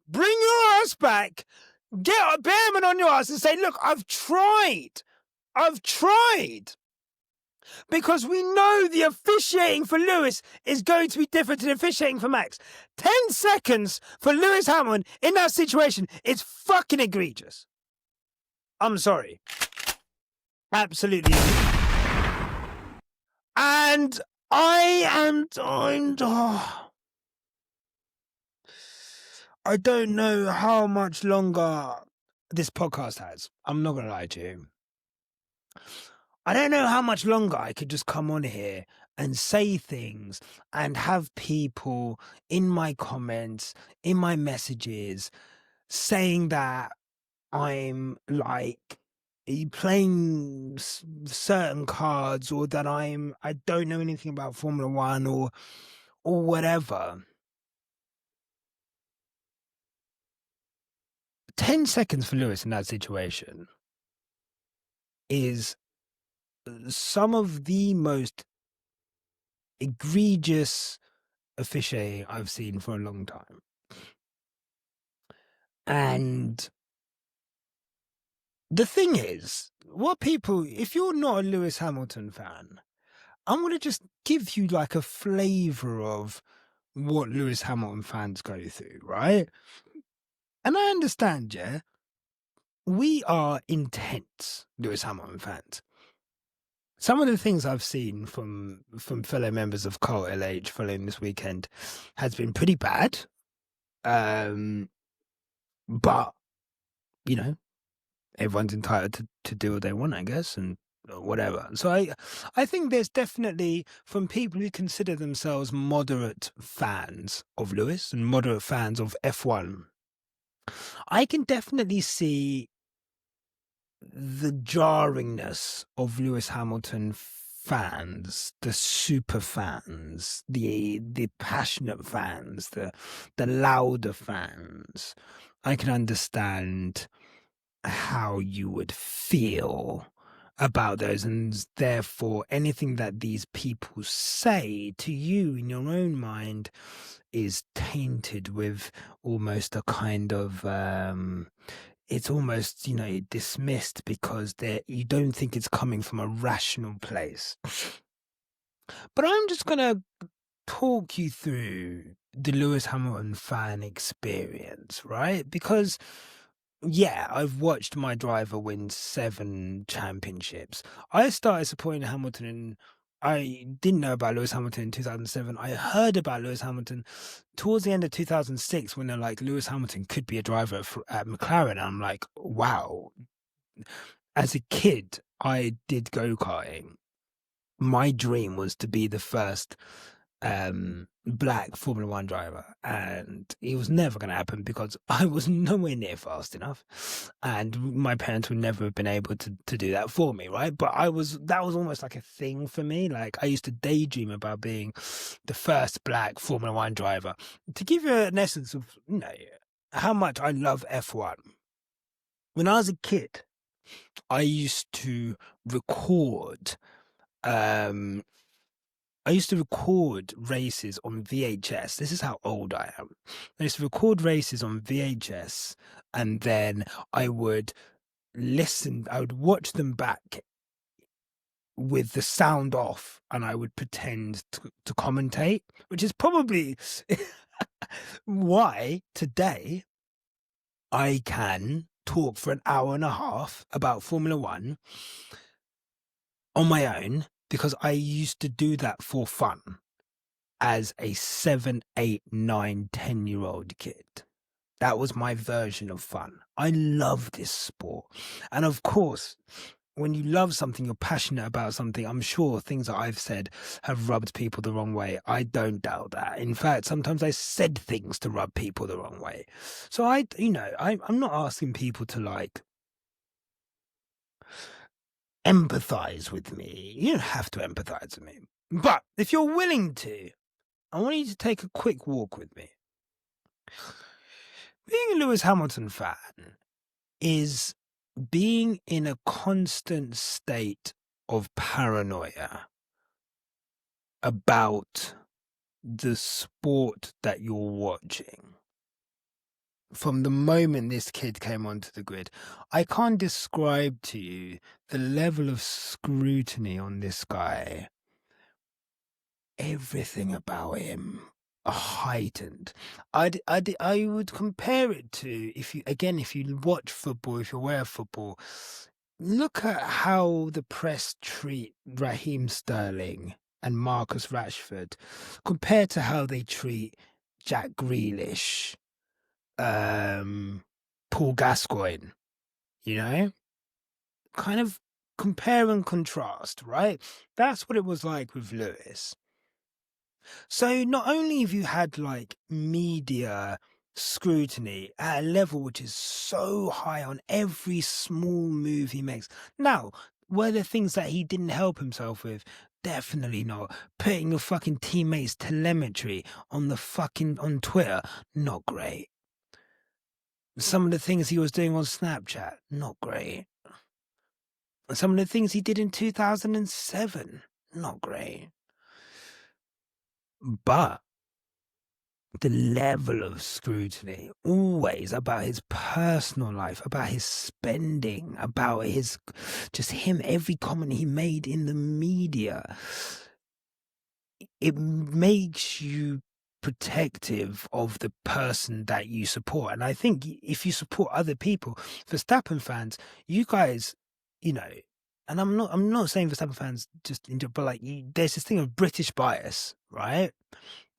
Bring your ass back. Get a Behrman on your ass and say, look, I've tried. Because we know the officiating for Lewis is going to be different to the officiating for Max. 10 seconds for Lewis Hamilton in that situation is fucking egregious. I'm sorry. Absolutely. And I don't know how much longer this podcast has. I'm not going to lie to you. I don't know how much longer I could just come on here and say things and have people in my comments, in my messages, saying that I'm like playing certain cards or that I don't know anything about Formula One or whatever. 10 seconds for Lewis in that situation is some of the most egregious officiating I've seen for a long time. And the thing is, if you're not a Lewis Hamilton fan, I'm going to just give you like a flavour of what Lewis Hamilton fans go through, right? And I understand, yeah, we are intense Lewis Hamilton fans. Some of the things I've seen from fellow members of Cult LH following this weekend has been pretty bad. But you know, everyone's entitled to do what they want, I guess, and whatever. So I think there's definitely, from people who consider themselves moderate fans of Lewis and moderate fans of F1, I can definitely see the jarringness of Lewis Hamilton fans, the super fans, the passionate fans, the louder fans. I can understand how you would feel about those, and therefore anything that these people say to you in your own mind is tainted with almost a kind of it's almost, dismissed because you don't think it's coming from a rational place. But I'm just gonna talk you through the Lewis Hamilton fan experience, right? Because yeah, I've watched my driver win 7 championships. I started supporting Hamilton and I didn't know about Lewis Hamilton in 2007. I heard about Lewis Hamilton towards the end of 2006 when they're like, Lewis Hamilton could be a driver at McLaren. And I'm like, wow. As a kid, I did go-karting. My dream was to be the first black Formula One driver, and it was never going to happen because I was nowhere near fast enough, and my parents would never have been able to do that for me, right? But that was almost like a thing for me. Like, I used to daydream about being the first black Formula One driver. To give you an essence of how much I love F1, when I was a kid, I used to record races on VHS. This is how old I am. I used to record races on VHS, and then I would watch them back with the sound off, and I would pretend to commentate, which is probably why today I can talk for an hour and a half about Formula One on my own, because I used to do that for fun as a 7, 8, 9, 10-year-old kid. That was my version of fun. I love this sport. And of course, when you love something, you're passionate about something, I'm sure things that I've said have rubbed people the wrong way. I don't doubt that. In fact, sometimes I said things to rub people the wrong way. So I'm not asking people to empathize with me. You don't have to empathize with me. But if you're willing to, I want you to take a quick walk with me. Being a Lewis Hamilton fan is being in a constant state of paranoia about the sport that you're watching. From the moment this kid came onto the grid, I can't describe to you the level of scrutiny on this guy. Everything about him heightened. I would compare it to, if you watch football, if you're aware of football, look at how the press treat Raheem Sterling and Marcus Rashford compared to how they treat Jack Grealish, Paul Gascoigne, kind of compare and contrast, right? That's what it was like with Lewis. So not only have you had media scrutiny at a level which is so high on every small move he makes. Now, were there things that he didn't help himself with? Definitely not. Putting your fucking teammates' telemetry on Twitter, not great. Some of the things he was doing on Snapchat, not great. Some of the things he did in 2007, not great. But the level of scrutiny, always about his personal life, about his spending, about every comment he made in the media, it makes you protective of the person that you support. And I think if you support other people, Verstappen fans, you guys, and I'm not saying Verstappen fans just enjoy, but like there's this thing of British bias, right?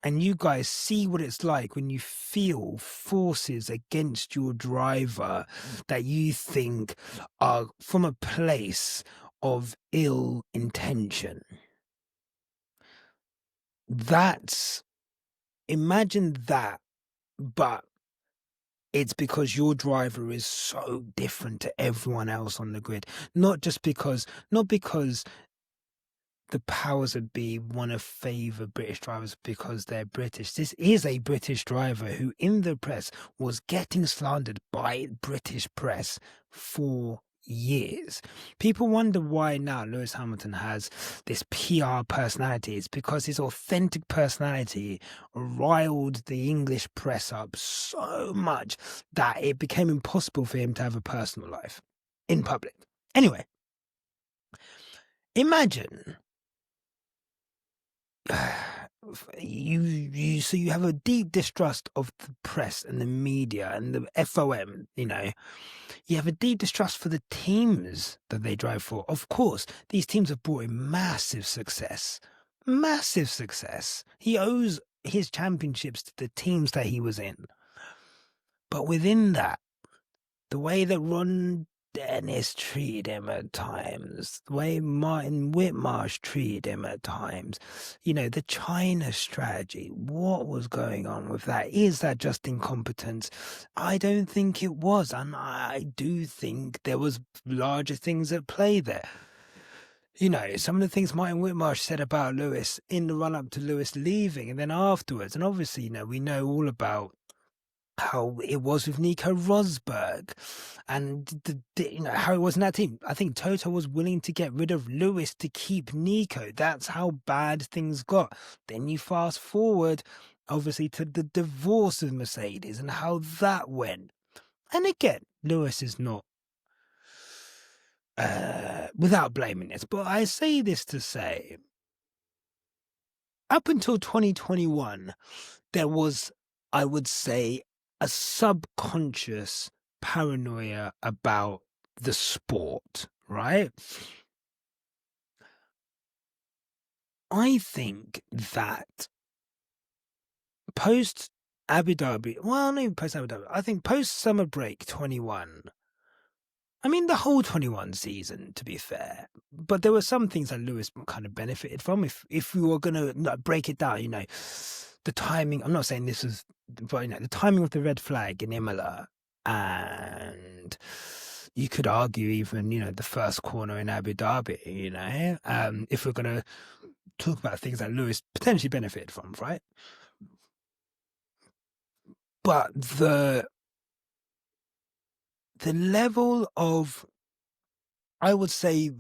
And you guys see what it's like when you feel forces against your driver that you think are from a place of ill intention. Imagine that, but it's because your driver is so different to everyone else on the grid. Not because the powers that be want to favour British drivers because they're British. This is a British driver who, in the press, was getting slandered by British press for years. People wonder why now Lewis Hamilton has this PR personality. It's because his authentic personality riled the English press up so much that it became impossible for him to have a personal life in public. Anyway, imagine you have a deep distrust of the press and the media and the FOM, you have a deep distrust for the teams that they drive for. Of course, these teams have brought him massive success. He owes his championships to the teams that he was in. But within that, the way that Ron Dennis treated him at times, the way Martin Whitmarsh treated him at times, the China strategy, what was going on with that? Is that just incompetence? I don't think it was, and I do think there was larger things at play there. Some of the things Martin Whitmarsh said about Lewis in the run-up to Lewis leaving, and then afterwards, and obviously, we know all about how it was with Nico Rosberg and how it was in that team. I think Toto was willing to get rid of Lewis to keep Nico. That's how bad things got. Then you fast forward, obviously, to the divorce of Mercedes and how that went. And again, Lewis is not without blaming this, but I say this to say, up until 2021, there was, I would say, a subconscious paranoia about the sport, right? I think that post Abu Dhabi, well, not even post Abu Dhabi, I think post summer break 21, I mean, the whole 21 season, to be fair, but there were some things that Lewis kind of benefited from. If we were going to break it down, the timing, I'm not saying this was, but the timing of the red flag in Imola, and you could argue even, the first corner in Abu Dhabi, if we're going to talk about things that Lewis potentially benefited from, right? But the level of, I would say,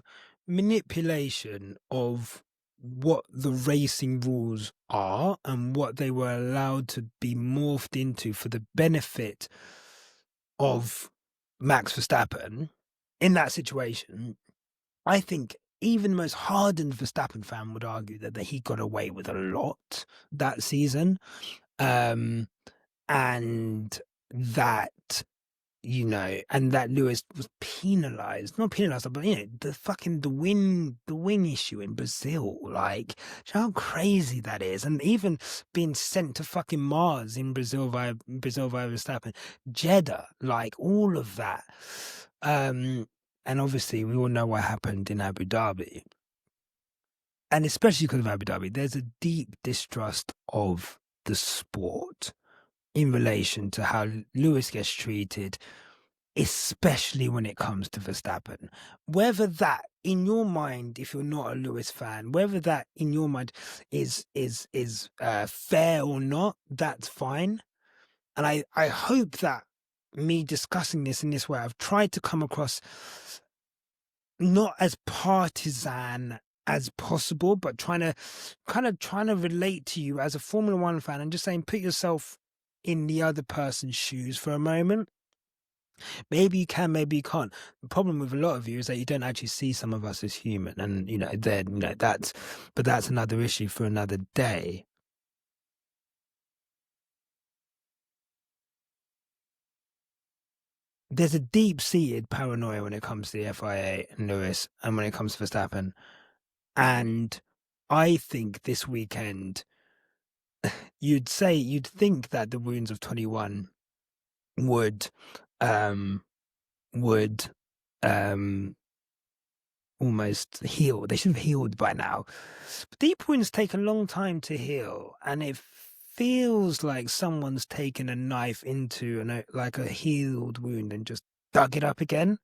manipulation of what the racing rules are and what they were allowed to be morphed into for the benefit of Max Verstappen in that situation, I think even the most hardened Verstappen fan would argue that he got away with a lot that season. And that, and that Lewis was not penalized, but the wing issue in Brazil, like, how crazy that is. And even being sent to fucking Mars in Brazil via Verstappen, Jeddah, like all of that. And obviously we all know what happened in Abu Dhabi. And especially because of Abu Dhabi, there's a deep distrust of the sport in relation to how Lewis gets treated, especially when it comes to Verstappen. Whether that, in your mind, if you're not a Lewis fan, whether that in your mind is fair or not, that's fine. And I hope that me discussing this in this way, I've tried to come across not as partisan as possible, but trying to relate to you as a Formula One fan and just saying, put yourself in the other person's shoes for a moment. Maybe you can, maybe you can't. The problem with a lot of you is that you don't actually see some of us as human, and that's another issue for another day. there's a deep-seated paranoia when it comes to the FIA and Lewis, and when it comes to Verstappen. And I think this weekend, you'd think that the wounds of 21 would um would um almost heal. They should have healed by now. But deep wounds take a long time to heal, and it feels like someone's taken a knife into like a healed wound and just dug it up again.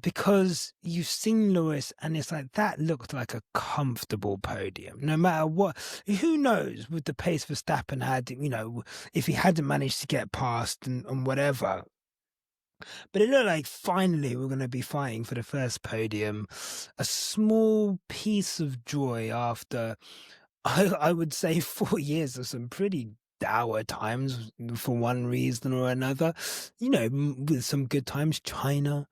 Because you've seen Lewis, and it's like that looked like a comfortable podium. No matter what, who knows with the pace Verstappen had, if he hadn't managed to get past and whatever. But it looked like finally we're going to be fighting for the first podium. A small piece of joy after, I would say, 4 years of some pretty dour times for one reason or another. With some good times, China.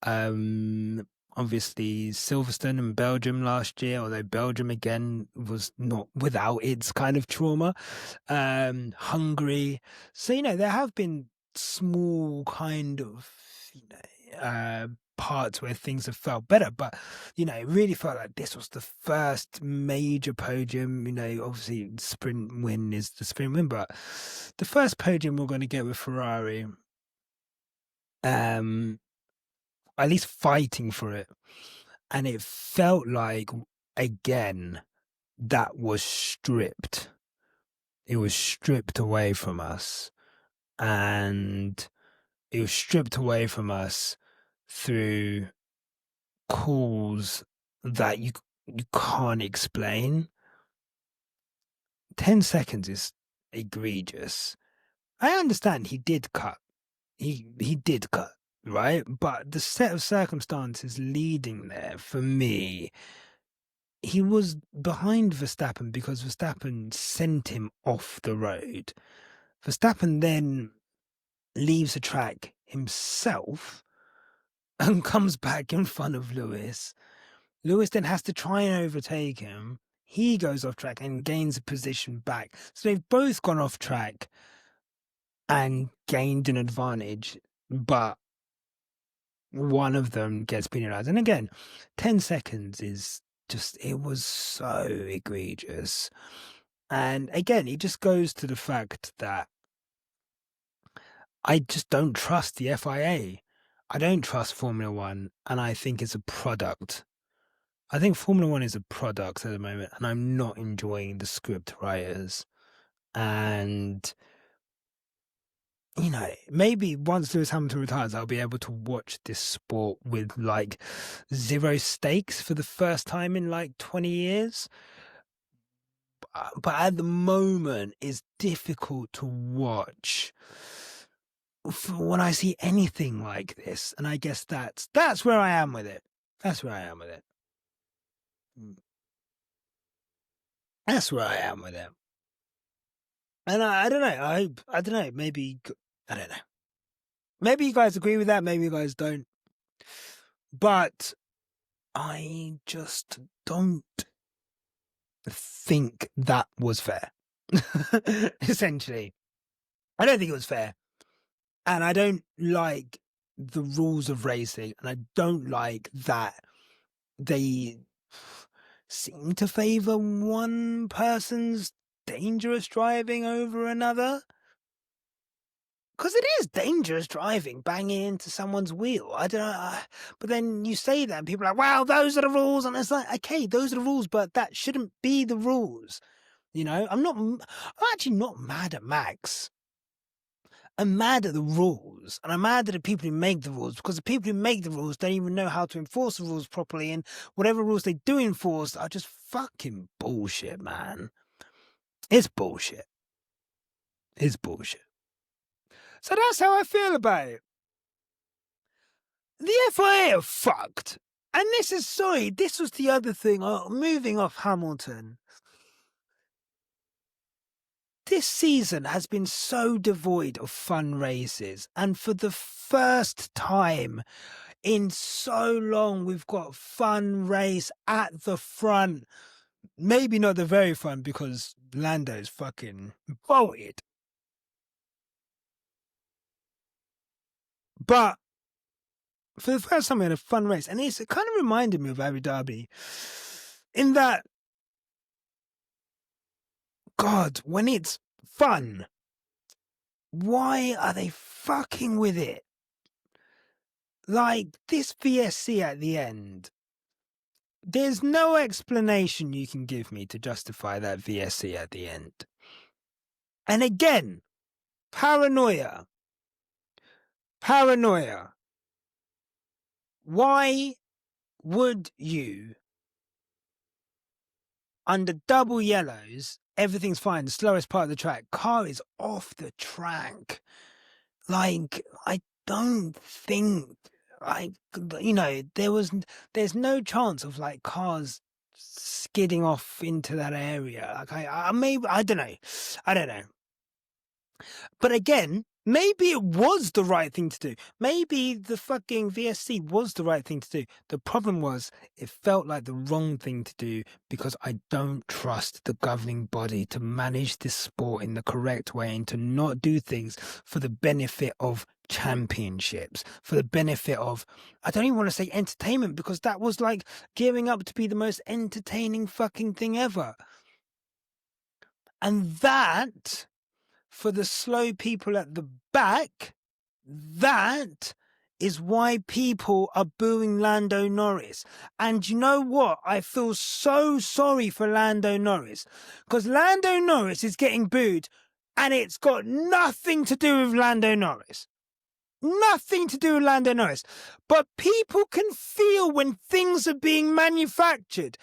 Obviously Silverstone and Belgium last year, although Belgium again was not without its kind of trauma. Hungary. So, there have been small kind of, parts where things have felt better, but it really felt like this was the first major podium. Obviously sprint win is the sprint win, but the first podium we're going to get with Ferrari, at least fighting for it. And it felt like, again, that was stripped. It was stripped away from us. And it was stripped away from us through calls that you can't explain. 10 seconds is egregious. I understand he did cut. He did cut. Right? But the set of circumstances leading there, for me, he was behind Verstappen because Verstappen sent him off the road. Verstappen then leaves the track himself and comes back in front of Lewis. Lewis then has to try and overtake him. He goes off track and gains a position back. So they've both gone off track and gained an advantage, but one of them gets penalized. And again, 10 seconds is just, it was so egregious. And again, it just goes to the fact that I just don't trust the FIA. I don't trust Formula One, and I think it's a product. I think Formula One is a product at the moment, and I'm not enjoying the script writers. And maybe once Lewis Hamilton retires, I'll be able to watch this sport with like zero stakes for the first time in like 20 years. But at the moment, it's difficult to watch when I see anything like this. And I guess that's where I am with it. That's where I am with it. That's where I am with it. And I don't know. I don't know. Maybe, I don't know. Maybe you guys agree with that. Maybe you guys don't. But I just don't think that was fair. Essentially. I don't think it was fair. And I don't like the rules of racing. And I don't like that they seem to favour one person's dangerous driving over another. Because it is dangerous driving, banging into someone's wheel. I don't know. But then you say that and people are like, wow, those are the rules. And it's like, okay, those are the rules, but that shouldn't be the rules. I'm actually not mad at Max. I'm mad at the rules. And I'm mad at the people who make the rules, because the people who make the rules don't even know how to enforce the rules properly. And whatever rules they do enforce are just fucking bullshit, man. It's bullshit. It's bullshit. So that's how I feel about it. The FIA are fucked. And this was the other thing. Moving off Hamilton. This season has been so devoid of fun races. And for the first time in so long, we've got fun race at the front. Maybe not the very front, because Lando's fucking bolted. But for the first time, we had a fun race. And it kind of reminded me of Abu Dhabi in that, God, when it's fun, why are they fucking with it? Like, this VSC at the end, there's no explanation you can give me to justify that VSC at the end. And again, paranoia. Why would you, under double yellows, everything's fine, the slowest part of the track, car is off the track? Like, I don't think, like, you know, there's no chance of, like, cars skidding off into that area. Like, I don't know. But again, maybe it was the right thing to do. Maybe the fucking VSC was the right thing to do. The problem was, it felt like the wrong thing to do because I don't trust the governing body to manage this sport in the correct way and to not do things for the benefit of championships, for the benefit of, I don't even want to say entertainment, because that was like gearing up to be the most entertaining fucking thing ever. And that, for the slow people at the back, that is why people are booing Lando Norris. And you know what? I feel so sorry for Lando Norris, because Lando Norris is getting booed and it's got nothing to do with Lando Norris. Nothing to do with Lando Norris. But people can feel when things are being manufactured.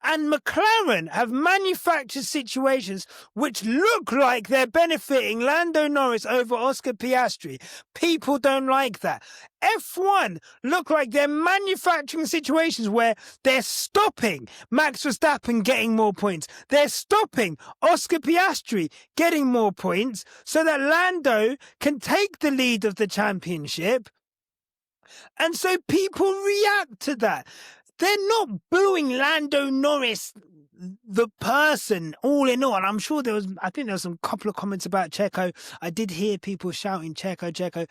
And McLaren have manufactured situations which look like they're benefiting Lando Norris over Oscar Piastri. People don't like that. F1 look like they're manufacturing situations where they're stopping Max Verstappen getting more points. They're stopping Oscar Piastri getting more points so that Lando can take the lead of the championship. And so people react to that. They're not booing Lando Norris, the person, all in all. And I'm sure I think there was some couple of comments about Checo. I did hear people shouting, Checo.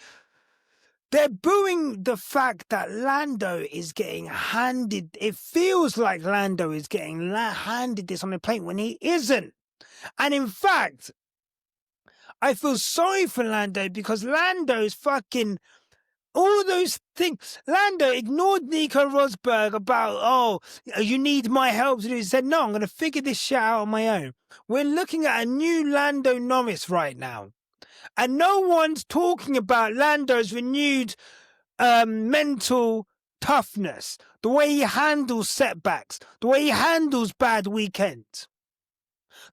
They're booing the fact that Lando is getting handed, it feels like Lando is getting handed this on a plate when he isn't. And in fact, I feel sorry for Lando because Lando's fucking... all those things. Lando ignored Nico Rosberg about, oh, you need my help to do. He said, no, I'm going to figure this shit out on my own. We're looking at a new Lando Norris right now. And no one's talking about Lando's renewed mental toughness, the way he handles setbacks, the way he handles bad weekends.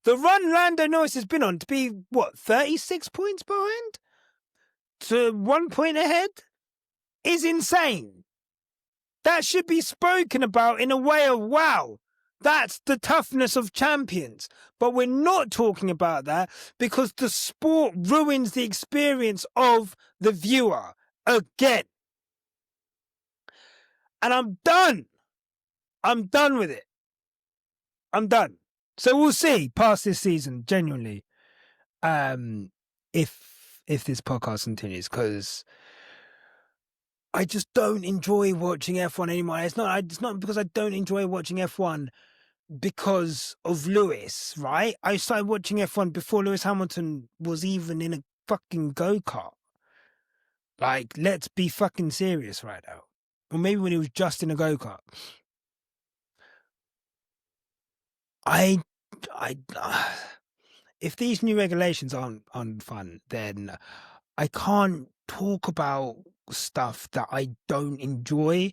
The run Lando Norris has been on to be, 36 points behind? To 1 point ahead? Is insane. That should be spoken about in a way of, wow, that's the toughness of champions. But we're not talking about that because the sport ruins the experience of the viewer again. And I'm done. I'm done with it. I'm done. So we'll see past this season, genuinely, if this podcast continues, because I just don't enjoy watching F1 anymore. It's not because I don't enjoy watching F1 because of Lewis, right? I started watching F1 before Lewis Hamilton was even in a fucking go-kart. Like, let's be fucking serious right now. Or maybe when he was just in a go-kart. If these new regulations aren't fun, then I can't talk about stuff that I don't enjoy.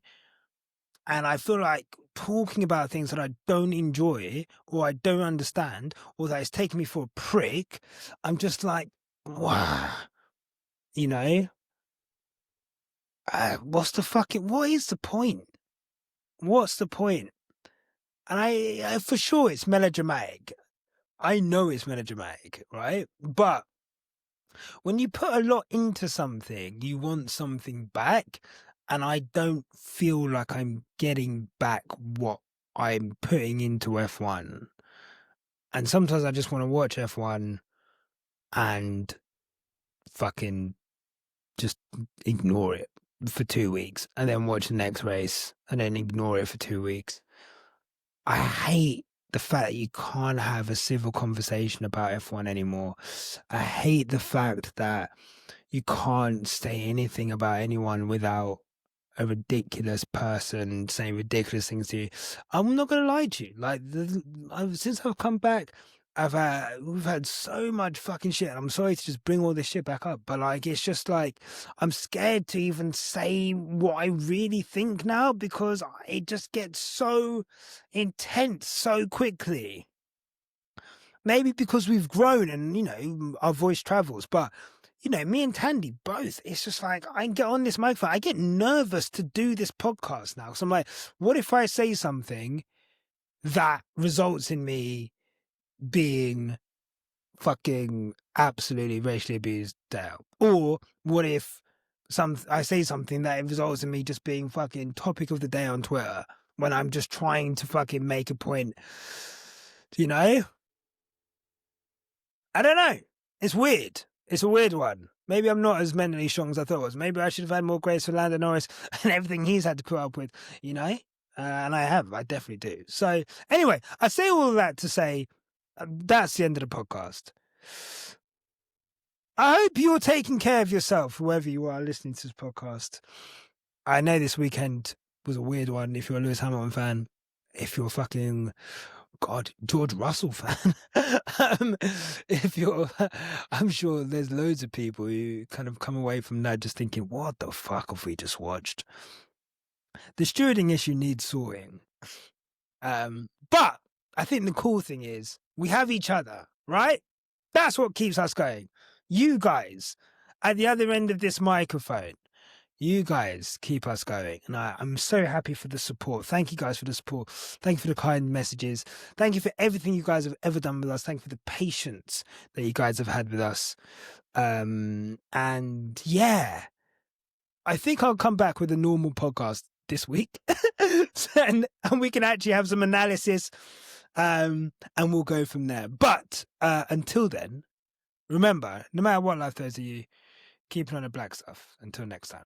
And I feel like talking about things that I don't enjoy or I don't understand or that it's taking me for a prick, I'm just like, wow, you know, what is the point? What's the point? And I for sure it's melodramatic. I know it's melodramatic, right? But when you put a lot into something, you want something back. And I don't feel like I'm getting back what I'm putting into F1. And sometimes I just want to watch F1 and fucking just ignore it for 2 weeks and then watch the next race and then ignore it for 2 weeks. I hate the fact that you can't have a civil conversation about F1 anymore. I hate the fact that you can't say anything about anyone without a ridiculous person saying ridiculous things to you. I'm not gonna lie to you. Like, since I've come back, we've had so much fucking shit. And I'm sorry to just bring all this shit back up, but like, it's just like I'm scared to even say what I really think now because it just gets so intense so quickly. Maybe because we've grown and, you know, our voice travels, but you know, me and Tandy both, it's just like, I get on this microphone, I get nervous to do this podcast now. So I'm like, what if I say something that results in me being fucking absolutely racially abused Dale? Or what if I say something that results in me just being fucking topic of the day on Twitter when I'm just trying to fucking make a point? You know? I don't know. It's weird. It's a weird one. Maybe I'm not as mentally strong as I thought I was. Maybe I should have had more grace for Lando Norris and everything he's had to put up with, you know? And I have. I definitely do. So, anyway, I say all of that to say that's the end of the podcast. I hope you're taking care of yourself, whoever you are listening to this podcast. I know this weekend was a weird one if you're a Lewis Hamilton fan. If you're fucking... God, George Russell fan. If you're, I'm sure there's loads of people who kind of come away from that just thinking, what the fuck have we just watched? The stewarding issue needs sorting. But I think the cool thing is we have each other, right? That's what keeps us going. You guys at the other end of this microphone, you guys keep us going. And I'm so happy for the support. Thank you guys for the support. Thank you for the kind messages. Thank you for everything you guys have ever done with us. Thank you for the patience that you guys have had with us. And yeah, I think I'll come back with a normal podcast this week. and we can actually have some analysis. And we'll go from there. But until then, remember, no matter what life throws at you, keep it on the black stuff. Until next time.